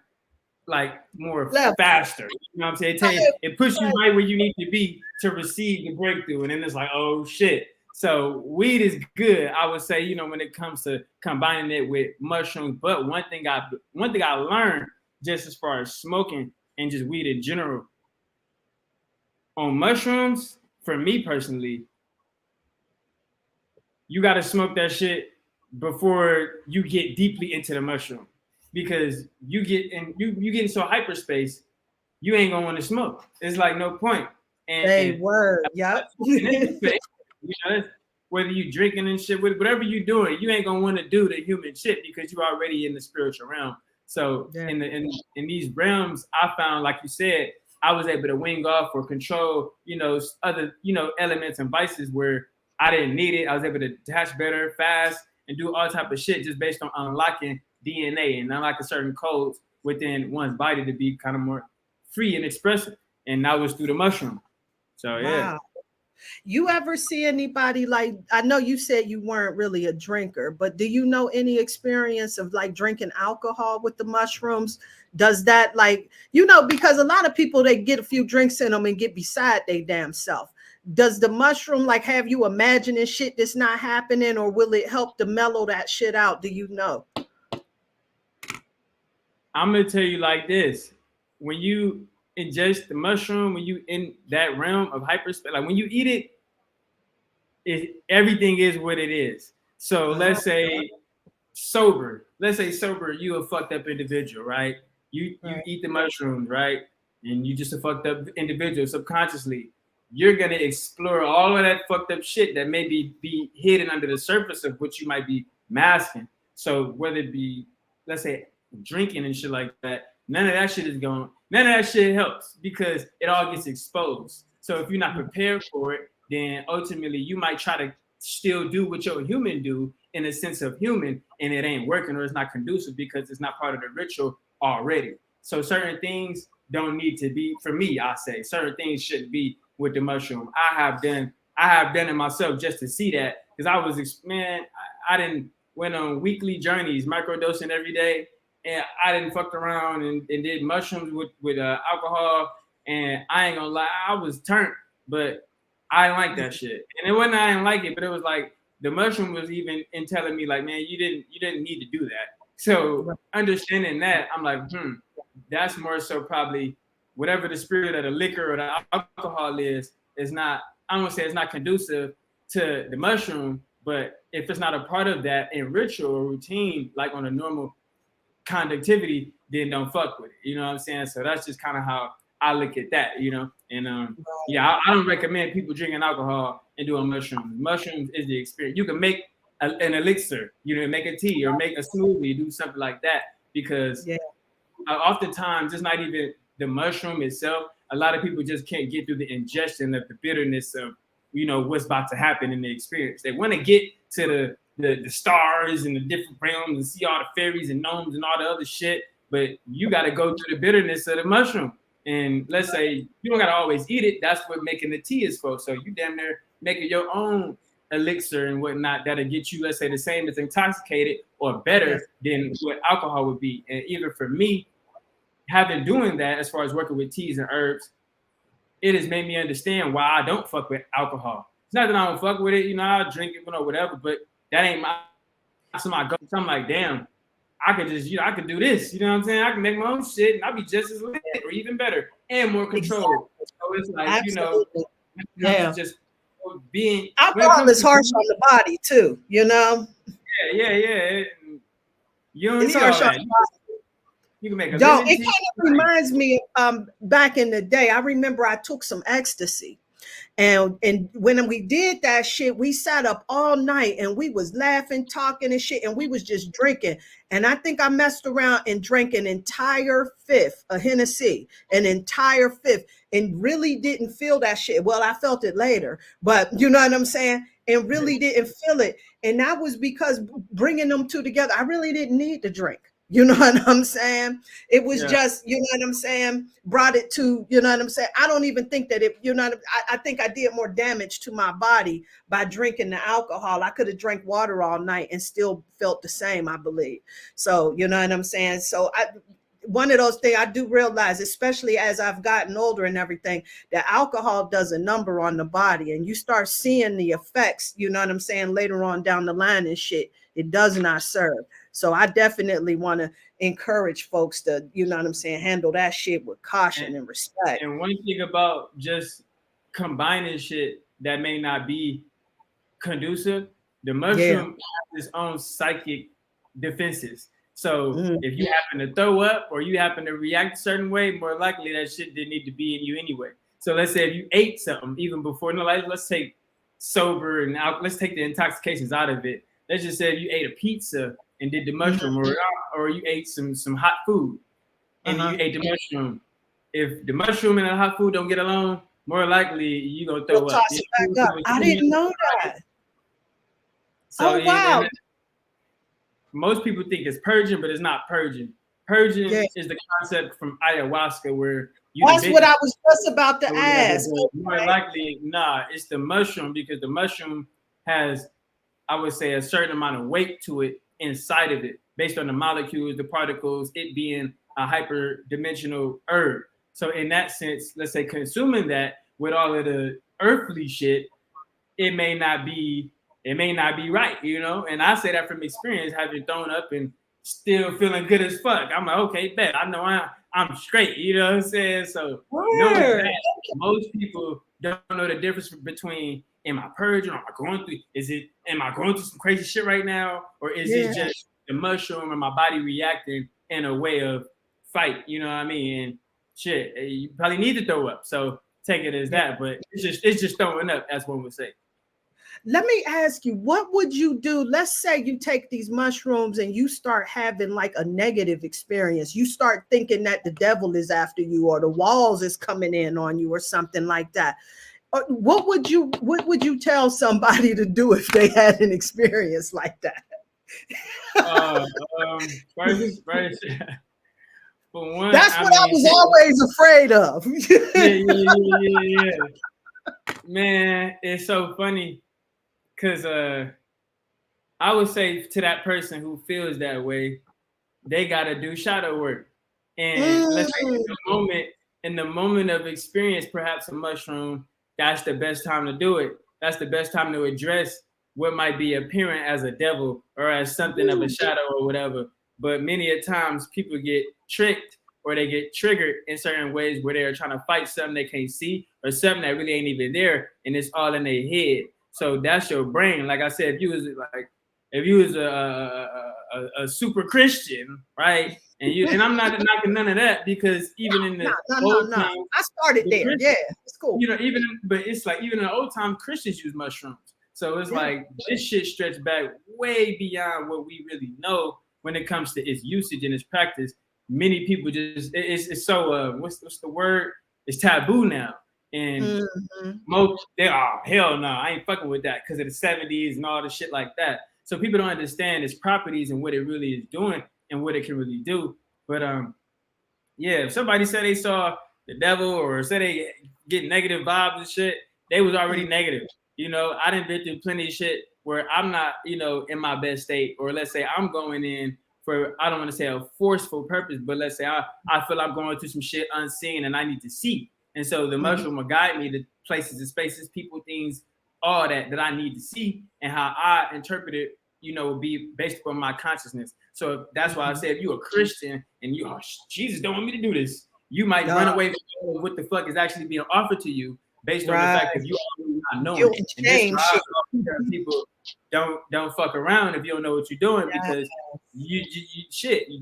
like more Level. faster. You know what I'm saying? It puts you right where you need to be to receive the breakthrough. And then it's like, oh shit. So weed is good, I would say, when it comes to combining it with mushrooms. But one thing I learned, just as far as smoking and just weed in general, on mushrooms, for me personally, you got to smoke that shit before you get deeply into the mushroom, because you get into hyperspace, you ain't gonna want to smoke. It's like no point. Say And word. Yep. in this space, whether you drinking and shit, whatever you doing, you ain't gonna want to do the human shit, because you're already in the spiritual realm. So Yeah. in these realms, I found, like you said, I was able to wing off or control, other, elements and vices where I didn't need it. I was able to detach better, fast, and do all type of shit just based on unlocking DNA and unlock a certain codes within one's body to be kind of more free and expressive. And that was through the mushroom. So yeah. Wow. You ever see anybody like, I know you said you weren't really a drinker, but do you know any experience of like drinking alcohol with the mushrooms? Does that like, because a lot of people, they get a few drinks in them and get beside their damn self. Does the mushroom like have you imagining shit that's not happening, or will it help to mellow that shit out? Do you know? I'm gonna tell you like this: when you ingest the mushroom, when you in that realm of hyperspace, like when you eat it, everything is what it is. So let's say sober, you a fucked up individual, right? You eat the mushrooms, right? And you just a fucked up individual subconsciously. You're gonna explore all of that fucked up shit that maybe be hidden under the surface of what you might be masking. So whether it be, let's say, drinking and shit like that, none of that shit is going. None of that shit helps because it all gets exposed. So if you're not prepared for it, then ultimately you might try to still do what your human do in a sense of human, and it ain't working or it's not conducive because it's not part of the ritual already. So certain things don't need to be, for me, I say, certain things shouldn't be with the mushroom. I have done it myself just to see that, because I was, I didn't went on weekly journeys, microdosing every day, and I didn't fuck around and did mushrooms with alcohol, and I ain't gonna lie, I was turned, but I didn't like that shit. And it wasn't I didn't like it, but it was like the mushroom was even in telling me like, man, you didn't need to do that. So understanding that, I'm like, that's more so probably whatever the spirit of the liquor or the alcohol is not, I don't want to say it's not conducive to the mushroom, but if it's not a part of that in ritual or routine, like on a normal conductivity, then don't fuck with it. You know what I'm saying? So that's just kind of how I look at that, And I don't recommend people drinking alcohol and doing mushrooms. Mushrooms is the experience. You can make an elixir, make a tea or make a smoothie, do something like that, because oftentimes it's not even the mushroom itself. A lot of people just can't get through the ingestion of the bitterness of, what's about to happen in the experience. They want to get to the stars and the different realms and see all the fairies and gnomes and all the other shit, but you got to go through the bitterness of the mushroom. And let's say you don't got to always eat it. That's what making the tea is for. So you damn near making your own elixir and whatnot that'll get you, let's say, the same as intoxicated or better than what alcohol would be. And even for me, doing that as far as working with teas and herbs, it has made me understand why I don't fuck with alcohol. It's not that I don't fuck with it, I'll drink it, whatever, but that ain't my go. So I'm like, damn, I could just, I could do this, you know what I'm saying? I can make my own shit and I'll be just as lit or even better and more control. Exactly. So it's like, absolutely. Just being alcohol is harsh on the body too, Yeah. You don't need all that. You can make a it kind of reminds me back in the day. I remember I took some ecstasy. And when we did that shit, we sat up all night and we was laughing, talking and shit, and we was just drinking. And I think I messed around and drank an entire fifth of Hennessy, an entire fifth, and really didn't feel that shit. Well, I felt it later, but you know what I'm saying? And really didn't feel it. And that was because bringing them two together, I really didn't need to drink. You know what I'm saying? It was just, you know what I'm saying? Brought it to, you know what I'm saying? I don't even think that it, I think I did more damage to my body by drinking the alcohol. I could have drank water all night and still felt the same, I believe. So, you know what I'm saying? So one of those things I do realize, especially as I've gotten older and everything, that alcohol does a number on the body, and you start seeing the effects, you know what I'm saying, later on down the line and shit. It does not serve. So I definitely want to encourage folks to, you know what I'm saying, handle that shit with caution and respect. And one thing about just combining shit that may not be conducive, the mushroom has its own psychic defenses. So if you happen to throw up or you happen to react a certain way, more likely that shit didn't need to be in you anyway. So let's say if you ate something even before, let's take sober and let's take the intoxications out of it. Let's just say if you ate a pizza and did the mushroom, or you ate some hot food and you ate the mushroom. If the mushroom and the hot food don't get along, more likely you're gonna throw up. Toss it back up. I didn't know that. So, wow. most people think it's purging, but it's not purging. Purging is the concept from ayahuasca where that's what I was just about to ask. More likely, nah, it's the mushroom because the mushroom has, I would say, a certain amount of weight to it inside of it, based on the molecules, the particles, it being a hyperdimensional herb. So in that sense, let's say consuming that with all of the earthly shit, it may not be right, you know? And I say that from experience, having thrown up and still feeling good as fuck. I'm like, okay, bet. I know I'm straight, you know what I'm saying? So knowing that, most people don't know the difference between am I purging or am I going through, am I going through some crazy shit right now? Or is it just the mushroom and my body reacting in a way of fight, you know what I mean? And shit, you probably need to throw up. So take it as that, but it's just throwing up, as one would say. Let me ask you, what would you do? Let's say you take these mushrooms and you start having like a negative experience. You start thinking that the devil is after you or the walls is coming in on you or something like that. What would you tell somebody to do if they had an experience like that? First, for one, that's what I was always afraid of. Yeah. Man, it's so funny. Because I would say to that person who feels that way, they got to do shadow work. And let's say in the moment of experience, perhaps a mushroom, that's the best time to do it. That's the best time to address what might be appearing as a devil or as something of a shadow or whatever. But many a times people get tricked or they get triggered in certain ways where they're trying to fight something they can't see or something that really ain't even there, and it's all in their head. So that's your brain. Like I said, if you was a super Christian, right? And I'm not knocking none of that because even in the old times, I started there. Yeah, it's cool. You know, but it's like even in the old time, Christians use mushrooms. So it's like this shit stretched back way beyond what we really know when it comes to its usage and its practice. Many people just it's so what's the word? It's taboo now. And most they are hell no, I ain't fucking with that because of the 70s and all the shit like that. So people don't understand its properties and what it really is doing and what it can really do. But if somebody said they saw the devil or said they get negative vibes and shit, they was already negative. You know, I done been through plenty of shit where I'm not, you know, in my best state, or let's say I'm going in for, I don't want to say a forceful purpose, but let's say I feel I'm going through some shit unseen and I need to see. And so the mushroom will guide me to places and spaces, people, things, all that I need to see, and how I interpret it, you know, will be based upon my consciousness. So that's why I say if you're a Christian and you, Jesus don't want me to do this, you might run away from what the fuck is actually being offered to you based on the fact that you already not knowing it. And this people don't fuck around if you don't know what you're doing because you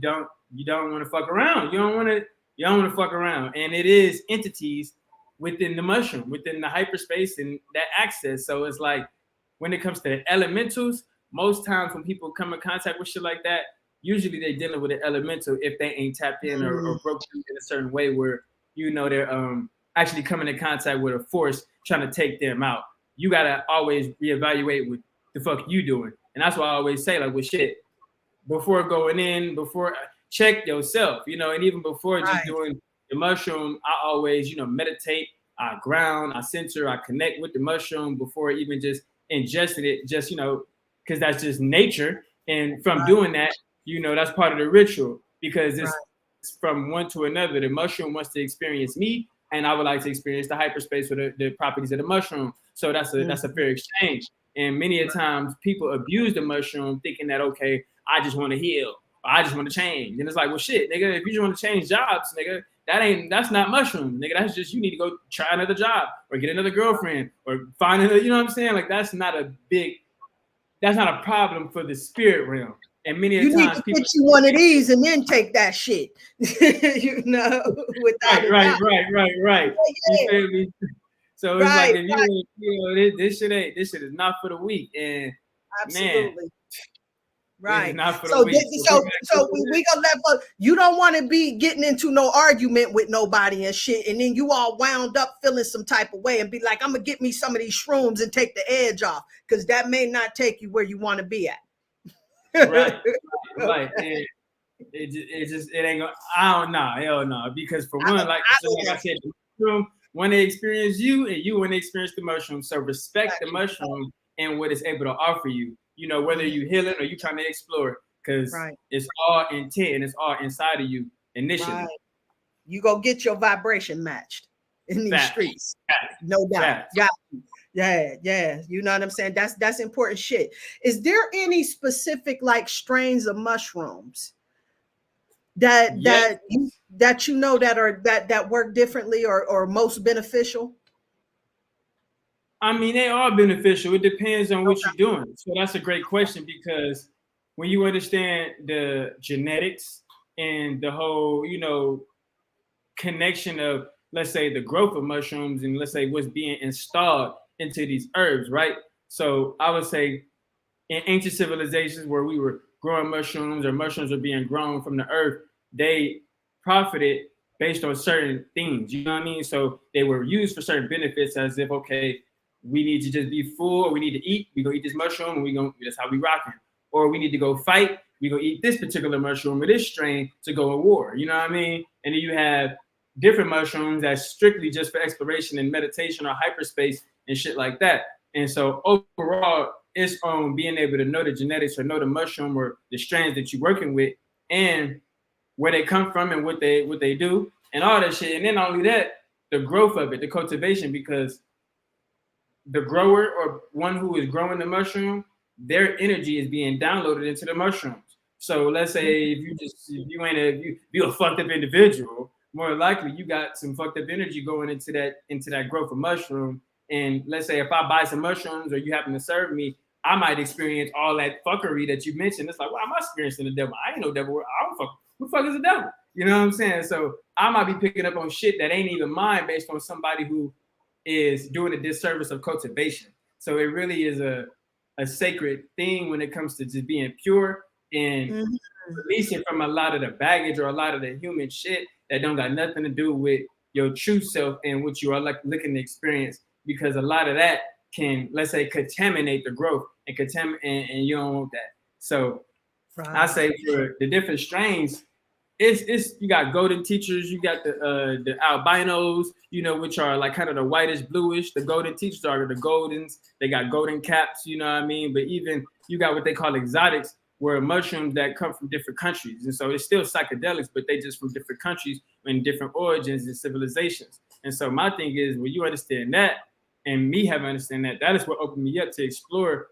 don't want to fuck around. You don't want to fuck around. And it is entities within the mushroom, within the hyperspace and that access. So it's like when it comes to the elementals, most times when people come in contact with shit like that, usually they're dealing with an elemental if they ain't tapped in or broke through in a certain way where, you know, they're actually coming in contact with a force trying to take them out. You got to always reevaluate what the fuck you doing. And that's why I always say, like, with shit, before going in, check yourself, you know, and even before just doing the mushroom, I always, you know, meditate, I ground, I center, I connect with the mushroom before even just ingesting it, just, you know, because that's just nature. And from doing that, you know, that's part of the ritual because it's from one to another. The mushroom wants to experience me, and I would like to experience the hyperspace with the properties of the mushroom. So that's a fair exchange. And many a times people abuse the mushroom thinking that, okay, I just want to heal, or I just want to change. And it's like, well, shit, nigga, if you just want to change jobs, nigga, that's not mushroom, nigga. That's just, you need to go try another job or get another girlfriend or find another, you know what I'm saying? Like, that's not a problem for the spirit realm. And many times need to people get you one of these and then take that shit. You know, without right. You feel me? So it's like if you know, this shit is not for the weak. And absolutely. Man, right. Not for so the weak. So we gonna let you don't want to be getting into no argument with nobody and shit, and then you all wound up feeling some type of way and be like, I'm gonna get me some of these shrooms and take the edge off, because that may not take you where you want to be at. Right. Like, and it ain't gonna. I don't know, hell no. Because for one, like I said, the mushroom want to experience you, and you want to experience the mushroom. So respect the mushroom and what it's able to offer you. You know, whether you healing or you trying to explore, because it's all intent and it's all inside of you initially. Right. You go get your vibration matched in these streets, no doubt. Got you. Yeah. You know what I'm saying? That's important shit. Is there any specific like strains of mushrooms that you know that work differently or most beneficial? I mean, they are beneficial. It depends on what you're doing. So that's a great question, because when you understand the genetics and the whole, you know, connection of, let's say, the growth of mushrooms and let's say what's being installed into these herbs, right? So I would say in ancient civilizations where we were growing mushrooms or mushrooms were being grown from the earth, they profited based on certain things. You know what I mean? So they were used for certain benefits, as if, okay, we need to just be full, or we need to eat. We go eat this mushroom, and that's how we rocking. Or we need to go fight. We go eat this particular mushroom or this strain to go to war. You know what I mean? And then you have different mushrooms that's strictly just for exploration and meditation or hyperspace and shit like that. And so overall, it's on being able to know the genetics or know the mushroom or the strains that you're working with and where they come from and what they do and all that shit. And then not only that, the growth of it, the cultivation, because the grower or one who is growing the mushroom, their energy is being downloaded into the mushrooms. So let's say if you're a fucked up individual, more likely you got some fucked up energy going into that growth of mushroom. And let's say if I buy some mushrooms or you happen to serve me, I might experience all that fuckery that you mentioned. It's like, well, I'm experiencing the devil. I ain't no devil. I don't fuck. Who the fuck is the devil? You know what I'm saying? So I might be picking up on shit that ain't even mine based on somebody who is doing a disservice of cultivation. So it really is a sacred thing when it comes to just being pure and releasing from a lot of the baggage or a lot of the human shit that don't got nothing to do with your true self and what you are like looking to experience. Because a lot of that can, let's say, contaminate the growth and you don't want that. So I say for the different strains, it's you got golden teachers, you got the albinos, you know, which are like kind of the whitish bluish. The golden teachers are the goldens. They got golden caps, you know what I mean? But even you got what they call exotics, where mushrooms that come from different countries. And so it's still psychedelics, but they just from different countries and different origins and civilizations. And so my thing is, when you understand that, and me having understand that is what opened me up to explore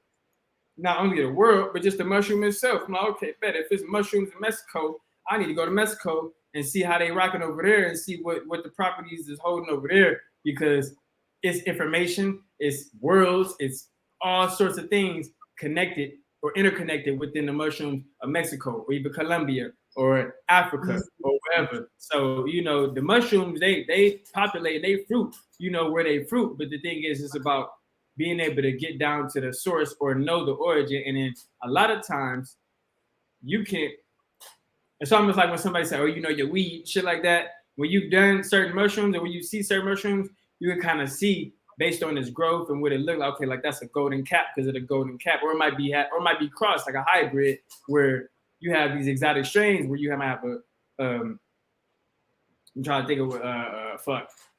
not only the world, but just the mushroom itself. I'm like, okay, better. If it's mushrooms in Mexico, I need to go to Mexico and see how they rocking over there and see what the properties is holding over there, because it's information, it's worlds, it's all sorts of things connected or interconnected within the mushrooms of Mexico or even Colombia or Africa or wherever. So, you know, the mushrooms, they populate, they fruit, you know, where they fruit. But the thing is, it's about being able to get down to the source or know the origin. And then a lot of times you can, it's almost like when somebody says, oh, you know, your weed, shit like that. When you've done certain mushrooms and when you see certain mushrooms, you can kind of see based on its growth and what it looked like, okay, like that's a golden cap because of the golden cap, or it might be crossed like a hybrid where you have these exotic strains where you might have a I'm trying to think of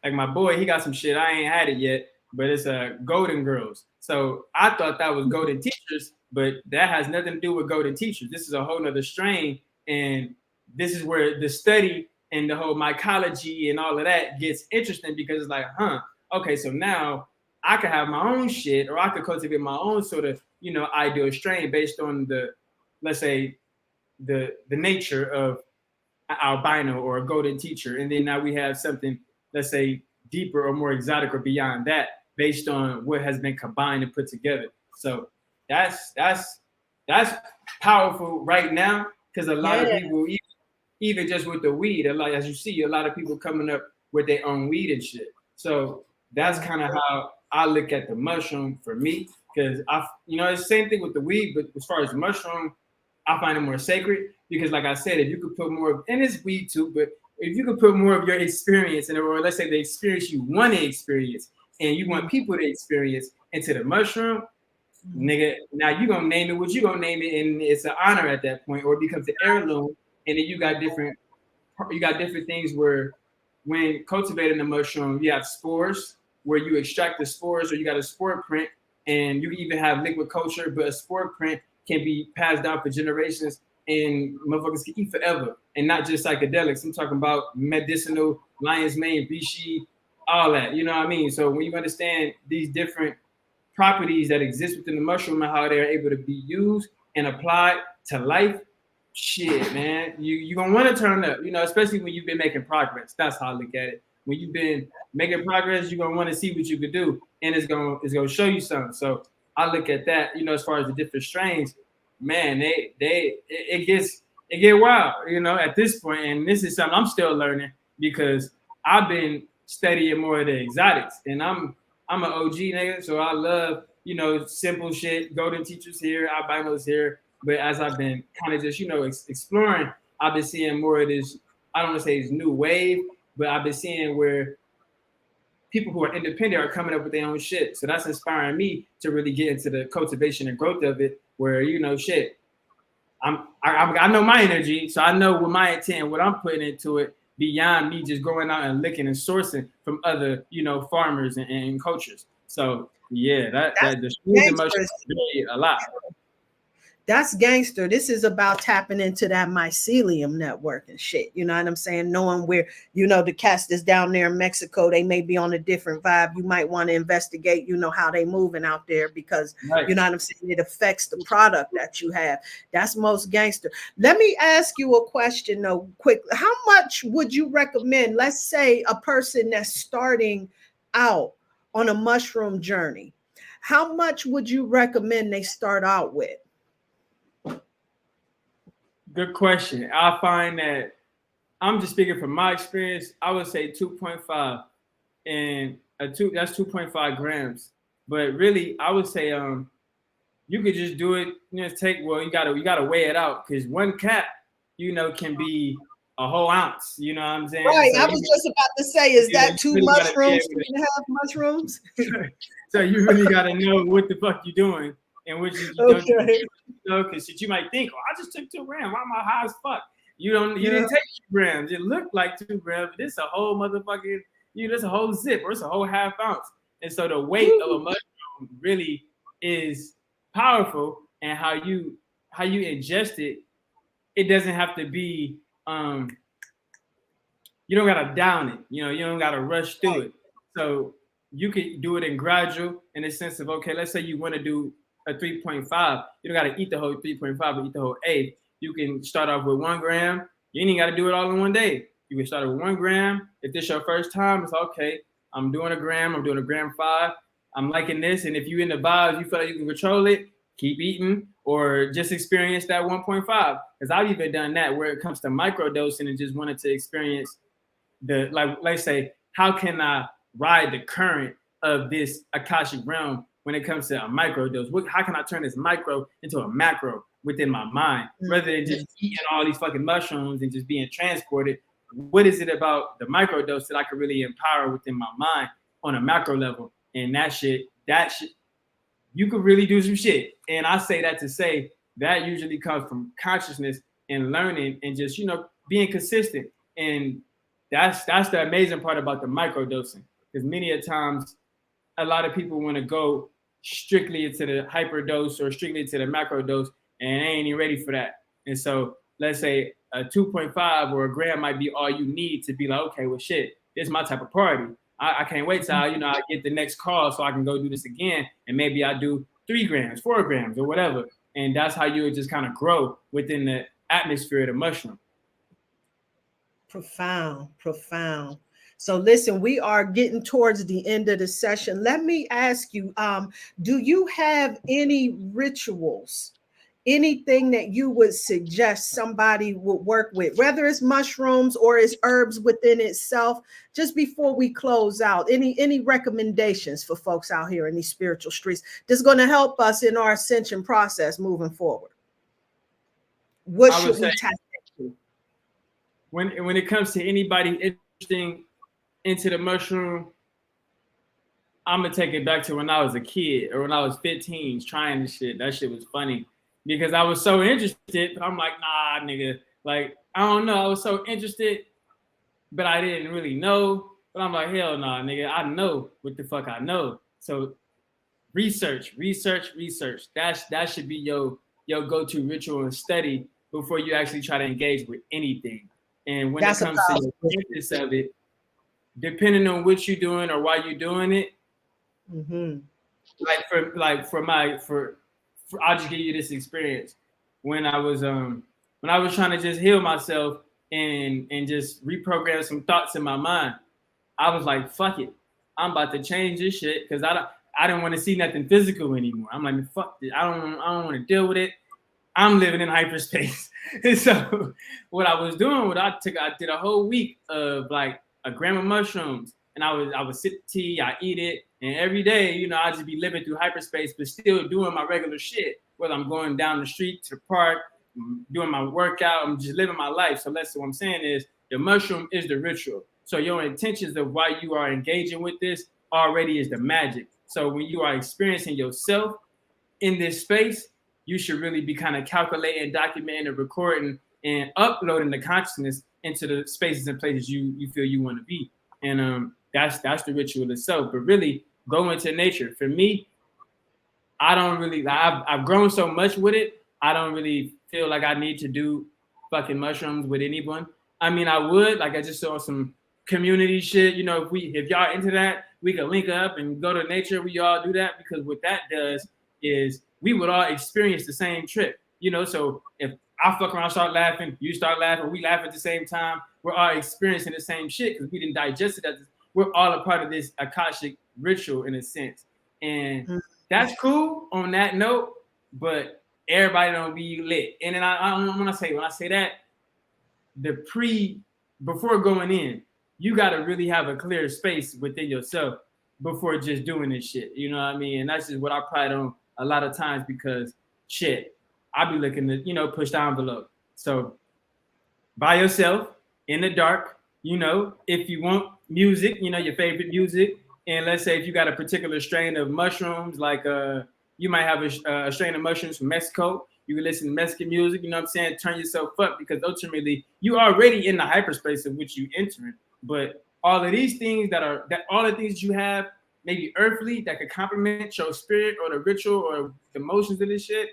like my boy, he got some shit, I ain't had it yet, but it's golden girls. So I thought that was golden teachers, but that has nothing to do with golden teachers. This is a whole nother strain, and this is where the study and the whole mycology and all of that gets interesting, because it's like, okay, so now I could have my own shit, or I could cultivate my own sort of, you know, ideal strain based on the, let's say, the nature of an albino or a golden teacher. And then now we have something, let's say, deeper or more exotic or beyond that based on what has been combined and put together. So that's powerful right now, because a lot of people, even just with the weed, like as you see, a lot of people coming up with their own weed and shit. So that's kind of how I look at the mushroom for me, because it's the same thing with the weed, but as far as the mushroom, I find it more sacred, because like I said, if you could put more of, and it's weed too, but if you could put more of your experience in, or let's say the experience you want to experience and you want people to experience into the mushroom, nigga, now you gonna name it what you gonna name it, and it's an honor at that point, or it becomes an heirloom. And then you got different things where when cultivating the mushroom, you have spores where you extract the spores, or you got a spore print, and you can even have liquid culture, but a spore print can be passed down for generations, and motherfuckers can eat forever, and not just psychedelics. I'm talking about medicinal, lion's mane, reishi, all that. You know what I mean? So when you understand these different properties that exist within the mushroom and how they're able to be used and applied to life, shit, man, you gonna want to turn up, you know, especially when you've been making progress. That's how I look at it. When you've been making progress, you're gonna want to see what you could do, and it's gonna show you something. So I look at that, you know, as far as the different strains, man, it get wild, you know, at this point. And this is something I'm still learning because I've been studying more of the exotics, and I'm an OG nigga, so I love, you know, simple shit. Golden teachers here, albinos here. But as I've been kind of just, you know, exploring, I've been seeing more of this, I don't want to say it's new wave, but I've been seeing where people who are independent are coming up with their own shit. So that's inspiring me to really get into the cultivation and growth of it, where, you know, shit, I know my energy, so I know what my intent, what I'm putting into it, beyond me just going out and licking and sourcing from other, you know, farmers and cultures. So yeah, that the emotion really a lot. That's gangster. This is about tapping into that mycelium network and shit. You know what I'm saying? Knowing where, you know, the cast is down there in Mexico, they may be on a different vibe. You might want to investigate, you know, how they moving out there because, right, you know what I'm saying? It affects the product that you have. That's most gangster. Let me ask you a question though, quick. How much would you recommend, let's say a person that's starting out on a mushroom journey, how much would you recommend they start out with? Good question. I find that, I'm just speaking from my experience, I would say 2.5, and that's 2.5 grams. But really, I would say you could just do it. You know, you gotta weigh it out, because one cap, you know, can be a whole ounce. You know what I'm saying? Right. So I was just about to say, is that two really mushrooms, 2.5 mushrooms? So you really gotta know what the fuck you're doing. And which you don't, you know, because you might think, oh, I just took 2 grams. Why am I high as fuck? You didn't take 2 grams. It looked like 2 grams, but this a whole motherfucking, this a whole zip, or it's a whole half ounce. And so the weight of a mushroom really is powerful, and how you ingest it, it doesn't have to be you don't gotta down it, you know, you don't gotta rush through it. So you can do it in gradual, in the sense of, okay, let's say you want to do a 3.5, you don't got to eat the whole 3.5 or eat the whole 8. You can start off with 1 gram. You ain't got to do it all in one day. You can start with 1 gram. If this your first time, it's okay. I'm doing a gram. I'm doing a gram 5. I'm liking this. And if you in the vibes, you feel like you can control it, keep eating, or just experience that 1.5. Because I've even done that where it comes to microdosing and just wanted to experience let's say, how can I ride the current of this Akashic realm when it comes to a microdose? How can I turn this micro into a macro within my mind, rather than just eating all these fucking mushrooms and just being transported? What is it about the microdose that I could really empower within my mind on a macro level? And that shit, you could really do some shit. And I say that to say that usually comes from consciousness and learning and just, you know, being consistent. And that's the amazing part about the microdosing, because many a times a lot of people want to go strictly into the hyperdose or strictly to the macro dose, and they ain't even ready for that. And so let's say a 2.5 or a gram might be all you need to be like, okay, well, shit, this is my type of party. I can't wait till I get the next call so I can go do this again, and maybe I do 3 grams, 4 grams, or whatever. And that's how you would just kind of grow within the atmosphere of the mushroom. Profound. So listen, we are getting towards the end of the session. Let me ask you, do you have any rituals, anything that you would suggest somebody would work with, whether it's mushrooms or it's herbs within itself, just before we close out? Any recommendations for folks out here in these spiritual streets that's going to help us in our ascension process moving forward? What should we tap into? When it comes to anybody interesting into the mushroom, I'm gonna take it back to when I was a kid or when I was 15 trying this shit. That shit was funny because I was so interested. But I'm like, nah, nigga. Like, I don't know. I was so interested, but I didn't really know. But I'm like, hell nah, nigga. I know what the fuck I know. So research, research, research. That should be your go-to ritual and study before you actually try to engage with anything. And when it That's a comes to powerful. the practice of it, depending on what you're doing or why you're doing it, Mm-hmm. for I'll just give you this experience when I was trying to just heal myself and just reprogram some thoughts in my mind. I was like, fuck it, I'm about to change this shit because I didn't want to see nothing physical anymore. I'm like, fuck this, I don't want to deal with it. I'm living in hyperspace. And so what I was doing, I did a whole week of like a gram of mushrooms, and I would sip tea, I eat it, and every day, I just be living through hyperspace, but still doing my regular shit. Whether I'm going down the street to the park, doing my workout, I'm just living my life. So that's what I'm saying is the mushroom is the ritual. So your intentions of why you are engaging with this already is the magic. So when you are experiencing yourself in this space, you should really be kind of calculating, documenting, and recording and uploading the consciousness into the spaces and places you feel you want to be. And that's the ritual itself. But really, go into nature. For me, I don't really. I've grown so much with it. I don't really feel like I need to do fucking mushrooms with anyone. I mean, I would. Like I just saw some community shit. If y'all into that, we could link up and go to nature. We all do that because what that does is we would all experience the same trip. So if I fuck around, start laughing, you start laughing, we laugh at the same time. We're all experiencing the same shit because we didn't digest it. We're all a part of this Akashic ritual in a sense, and that's cool on that note. But everybody don't be lit. And then when I say that, before going in, you got to really have a clear space within yourself before just doing this shit. You know what I mean? And that's just what I pride on a lot of times because shit, I be looking to, push the envelope. So by yourself in the dark, if you want music, your favorite music, and let's say if you got a particular strain of mushrooms, like you might have a strain of mushrooms from Mexico, you can listen to Mexican music, you know what I'm saying? Turn yourself up because ultimately you already in the hyperspace of which you entering. But all of these things all the things you have, maybe earthly, that could complement your spirit or the ritual or the motions of this shit,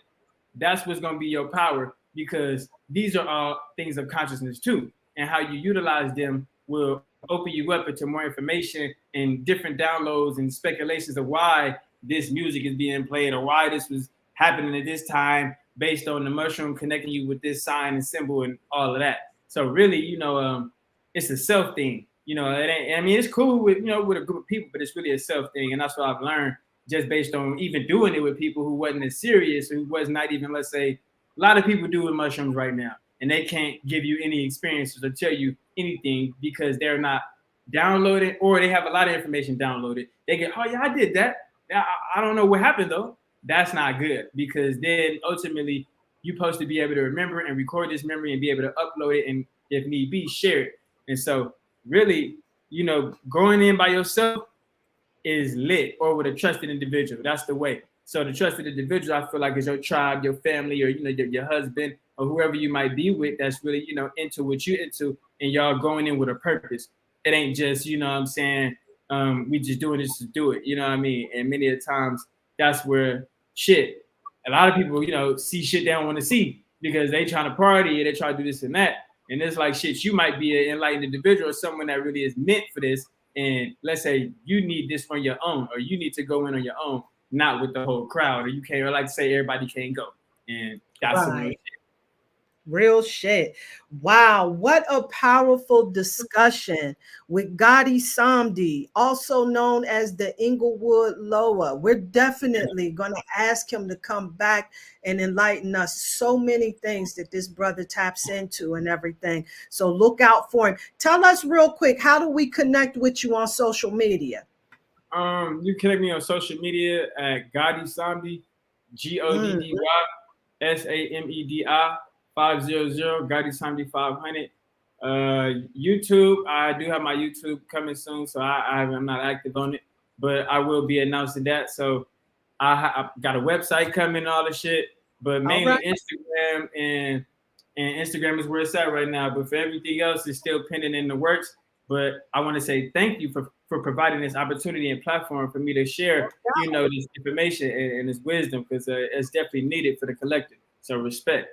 that's what's gonna be your power because these are all things of consciousness too. And how you utilize them will open you up into more information and different downloads and speculations of why this music is being played or why this was happening at this time based on the mushroom connecting you with this sign and symbol and all of that. So really, it's a self thing. It ain't, I mean, it's cool with with a group of people, but it's really a self thing, and that's what I've learned just based on even doing it with people who wasn't as serious, who was not even, let's say, a lot of people do with mushrooms right now, and they can't give you any experiences or tell you anything because they're not downloaded or they have a lot of information downloaded. They get, oh yeah, I did that. I don't know what happened though. That's not good because then ultimately you're supposed to be able to remember and record this memory and be able to upload it and if need be, share it. And so really, going in by yourself is lit or with a trusted individual. That's the way. So the trusted individual, I feel like, is your tribe, your family, or your husband or whoever you might be with. That's really into what you into, and y'all going in with a purpose. It ain't just what I'm saying. We just doing this to do it. You know what I mean? And many of the times that's where shit. A lot of people see shit they don't want to see because they trying to party or they try to do this and that. And it's like shit. You might be an enlightened individual or someone that really is meant for this. And let's say you need this on your own, or you need to go in on your own, not with the whole crowd, or you can't, or like to say everybody can't go. And that's Right. Real shit. Wow, what a powerful discussion with Goddy777, also known as the Inglewood Loa. We're definitely going to ask him to come back and enlighten us so many things that this brother taps into and everything. So look out for him. Tell us real quick, how do we connect with you on social media? You connect me on social media at Goddy777, GODDY SAMEDI 500, Goddy777 500. YouTube, I do have my YouTube coming soon, so I'm not active on it. but I will be announcing that. So I got a website coming, all the shit, but All mainly right. Instagram and Instagram is where it's at right now. But for everything else, it's still pending in the works. But I want to say thank you for providing this opportunity and platform for me to share, this information and this wisdom, because it's definitely needed for the collective. So respect.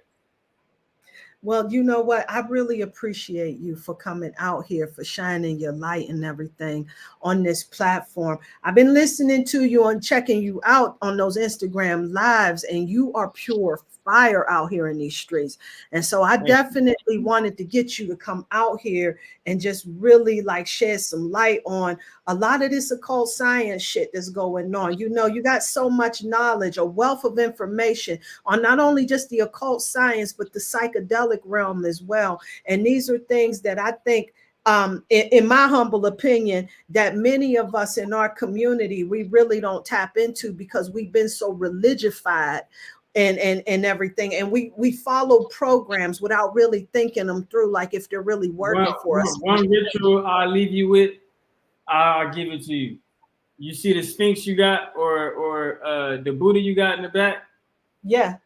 Well, you know what? I really appreciate you for coming out here, for shining your light and everything on this platform. I've been listening to you and checking you out on those Instagram lives, and you are pure fire out here in these streets. And so I Thank definitely wanted to get you to come out here and just really like shed some light on a lot of this occult science shit that's going on. You got so much knowledge, a wealth of information on not only just the occult science, but the psychedelic realm as well. And these are things that I think, in my humble opinion, that many of us in our community, we really don't tap into because we've been so religified and everything. And we follow programs without really thinking them through, like if they're really one, working for us. one ritual I'll leave you with. I'll give it to you. You see the Sphinx you got, or the Buddha you got in the back. Yeah.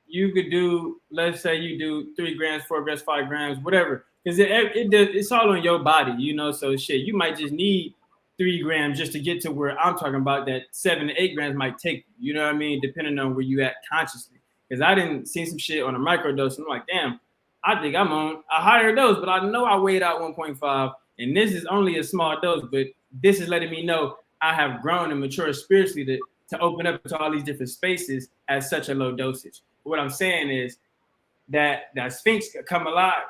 You could do, let's say you do 3 grams, 4 grams, 5 grams, whatever, because it's all on your body, So shit, you might just need 3 grams just to get to where I'm talking about. That 7 to 8 grams might take you. You know what I mean? Depending on where you at consciously. Because I didn't see some shit on a microdose, and I'm like, damn, I think I'm on a higher dose, but I know I weighed out 1.5, and this is only a small dose, but this is letting me know I have grown and matured spiritually to open up to all these different spaces at such a low dosage. What I'm saying is that Sphinx could come alive,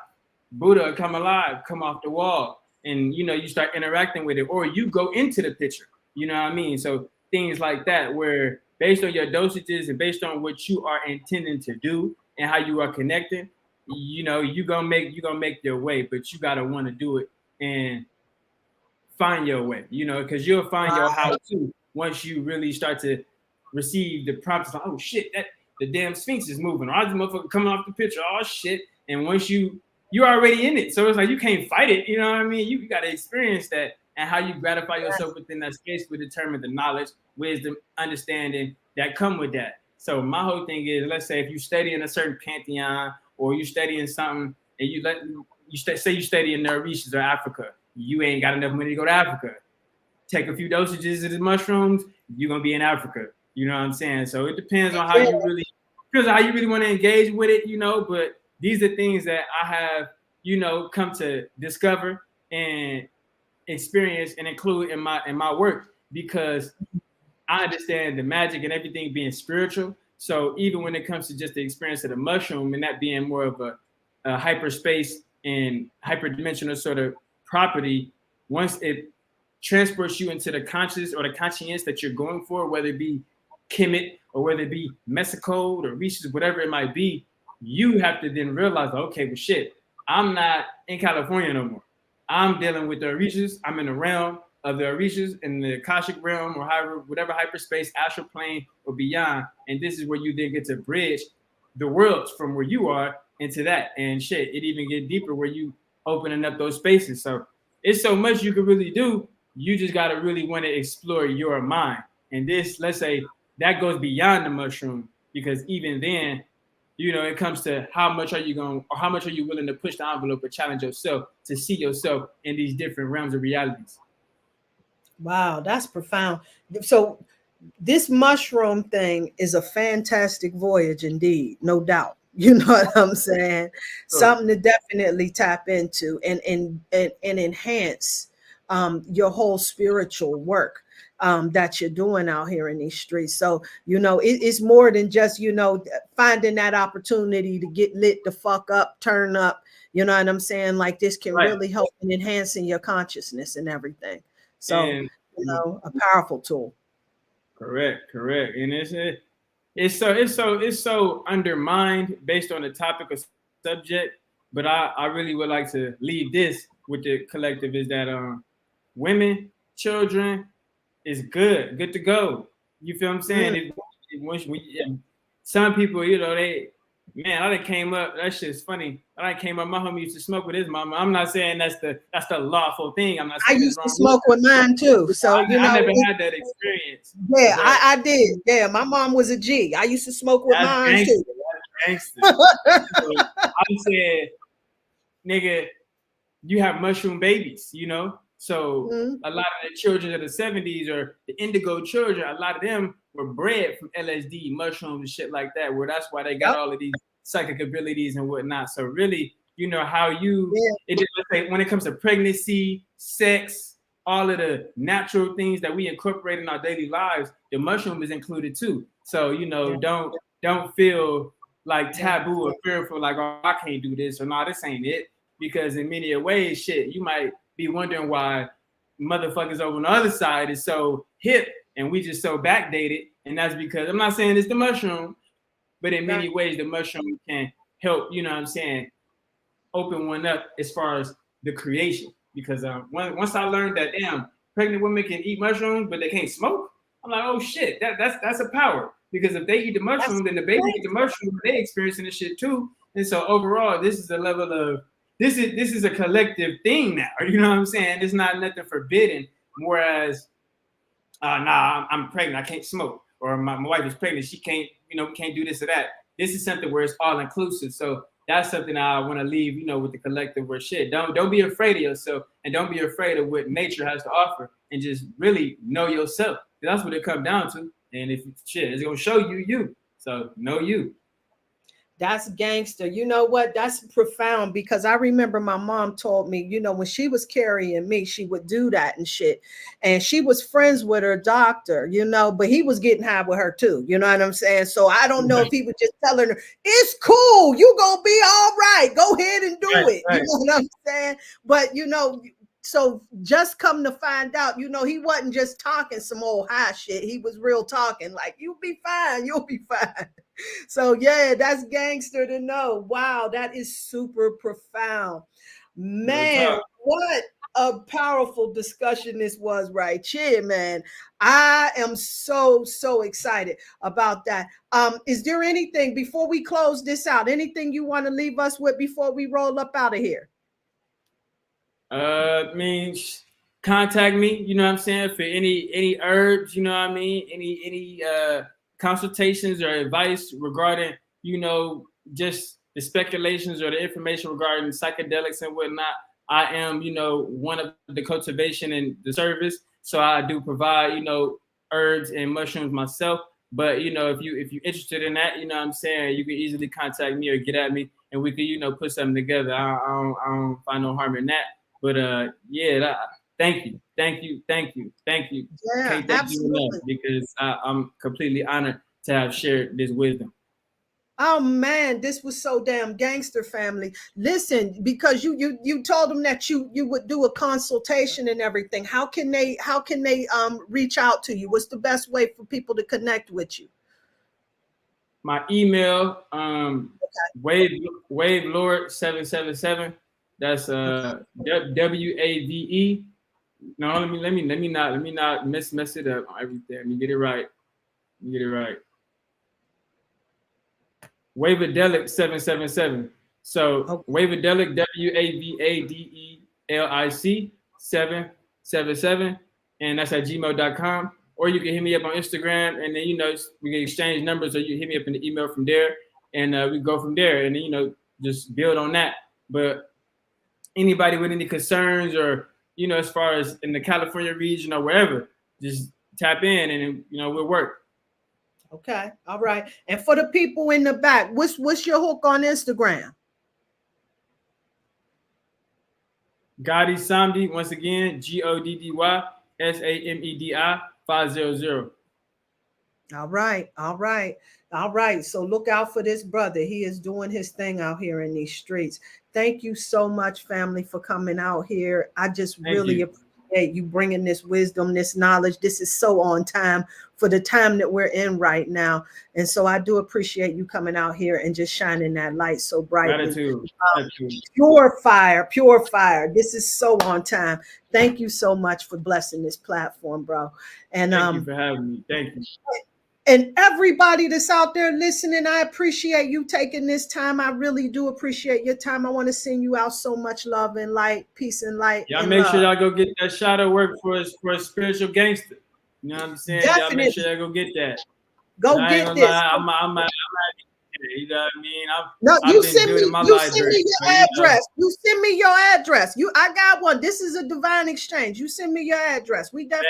Buddha come alive, come off the wall, and you start interacting with it, or you go into the picture. You know what I mean? So things like that, where based on your dosages and based on what you are intending to do and how you are connecting, you're gonna make your way, but you gotta want to do it and find your way, because you'll find your how to once you really start to receive the prompts. Like, oh shit, that the damn Sphinx is moving. Or the motherfucker coming off the picture. Oh shit. And once you're already in it. So it's like you can't fight it. You know what I mean? You got to experience that, and how you gratify yourself within that space will determine the knowledge, wisdom, understanding that come with that. So my whole thing is, let's say if you study in a certain pantheon, or you study in something, and say you study in the Mauritius or Africa, you ain't got enough money to go to Africa. Take a few dosages of the mushrooms, you're gonna be in Africa. You know what I'm saying? So it depends on how you really want to engage with it, But these are things that I have, come to discover and experience and include in my work, because I understand the magic and everything being spiritual. So even when it comes to just the experience of the mushroom and that being more of a hyperspace and hyperdimensional sort of property, once it transports you into the conscious or the conscience that you're going for, whether it be Kemet or whether it be Mesicode or Reese's, whatever it might be, you have to then realize, okay, well, shit, I'm not in California no more. I'm dealing with the Orishas. I'm in the realm of the Orishas in the Akashic realm, or however, whatever hyperspace, astral plane, or beyond. And this is where you then get to bridge the worlds from where you are into that. And shit, it even get deeper where you opening up those spaces. So it's so much you can really do. You just got to really want to explore your mind. And this, let's say, that goes beyond the mushroom, because even then, it comes to how much are you willing to push the envelope or challenge yourself to see yourself in these different realms of realities. Wow, that's profound. So this mushroom thing is a fantastic voyage indeed, no doubt. You know what I'm saying? Sure. Something to definitely tap into and enhance your whole spiritual work that you're doing out here in these streets. So, it's more than just, finding that opportunity to get lit the fuck up, turn up, you know what I'm saying? Like this can really help in enhancing your consciousness and everything. So, a powerful tool. Correct. And it's so undermined based on the topic or subject. But I really would like to leave this with the collective, is that women, children is good to go. You feel what I'm saying? Some people, Man, I done came up. That shit's funny. I done came up. My homie used to smoke with his mama. I'm not saying that's the lawful thing. I'm not I saying it's used to wrong. smoke with mine too. So I never had that experience. Yeah, But I did. Yeah, my mom was a G. I used to smoke with that's mine gangster. too. That's gangster. So I said, nigga, you have mushroom babies, you know? So a lot of the children of the 70s or the indigo children, a lot of them were bred from LSD, mushrooms and shit like that, where that's why they got all of these psychic abilities and whatnot. So really, you know, how you, it just, let's say, when it comes to pregnancy, sex, all of the natural things that we incorporate in our daily lives, the mushroom is included too. So, you know, don't feel like taboo or fearful, like, oh, I can't do this, or no, this ain't it. Because in many ways, shit, you might be wondering why motherfuckers over on the other side is so hip and we just so backdated. And that's because, I'm not saying it's the mushroom, but in many ways, the mushroom can help, you know what I'm saying, open one up as far as the creation. Because once I learned that, damn, pregnant women can eat mushrooms, but they can't smoke, I'm like, oh shit, that's a power. Because if they eat the mushroom, then the baby eat the mushroom, they experiencing this shit too. And so overall, this is a level of, this is a collective thing now. You know what I'm saying? It's not nothing forbidden. Whereas, nah, I'm pregnant, I can't smoke. Or my wife is pregnant, she can't, you know, can't do this or that. This is something where it's all inclusive. So that's something I want to leave, you know, with the collective where shit. Don't be afraid of yourself, and don't be afraid of what nature has to offer, and just really know yourself. That's what it comes down to. And if shit, it's gonna show you you. So know you. That's gangster. You know what? That's profound, because I remember my mom told me, you know, when she was carrying me, she would do that and shit. And she was friends with her doctor, you know, but he was getting high with her too. You know what I'm saying? So I don't know if he was just telling her, it's cool, you gonna be all right. Go ahead and do it. You know what I'm saying? But you know, so just come to find out, you know, he wasn't just talking some old high shit. He was real talking like, you'll be fine, you'll be fine. So yeah, that's gangster to know. Wow, that is super profound. Man, what a powerful discussion this was right here, man. I am so excited about that. Is there anything before we close this out, anything you want to leave us with before we roll up out of here? I mean, contact me, you know what I'm saying, for any herbs, you know what I mean, any consultations or advice regarding, you know, just the speculations or the information regarding psychedelics and whatnot. I am, you know, one of the cultivation and the service, so I do provide, you know, herbs and mushrooms myself. But you know, if you're interested in that, you know what I'm saying, you can easily contact me or get at me, and we can, you know, put something together. I don't find no harm in that. But yeah, thank you. Yeah, Can't thank absolutely. you enough, because I'm completely honored to have shared this wisdom. Oh man, this was so damn gangster, family. Listen, because you told them that you would do a consultation and everything. How can they reach out to you? What's the best way for people to connect with you? My email, Wave Lord 777. That's WAVE. No, let me not mess it up. Everything. Let me get it right. Wavedelic 777. So Wavedelic, WAVADELIC 777, and that's at gmail.com. Or you can hit me up on Instagram, and then, you know, we can exchange numbers, or you hit me up in the email from there, and we go from there, and then, you know, just build on that. But anybody with any concerns, or, you know, as far as in the California region or wherever, just tap in, and, you know, we'll work. Okay, all right. And for the people in the back, what's your hook on Instagram? Goddy777, once again, GODDYSAMEDI 500. All right. So look out for this brother. He is doing his thing out here in these streets. Thank you so much, family, for coming out here. I just really appreciate you bringing this wisdom, this knowledge. This is so on time for the time that we're in right now. And so I do appreciate you coming out here and just shining that light so brightly. Gratitude. Pure fire. This is so on time. Thank you so much for blessing this platform, bro. And thank you for having me. Thank you. And everybody that's out there listening, I appreciate you taking this time. I really do appreciate your time. I want to send you out so much love and light, peace and light. Y'all and make love. sure y'all go get that shadow work for a spiritual gangster. You know what I'm saying? Definitely. Y'all make sure y'all go get that. Go I get ain't this. lie, you know what I mean? You send me library, your address. You send me your address. I got one. This is a divine exchange. You send me your address. We definitely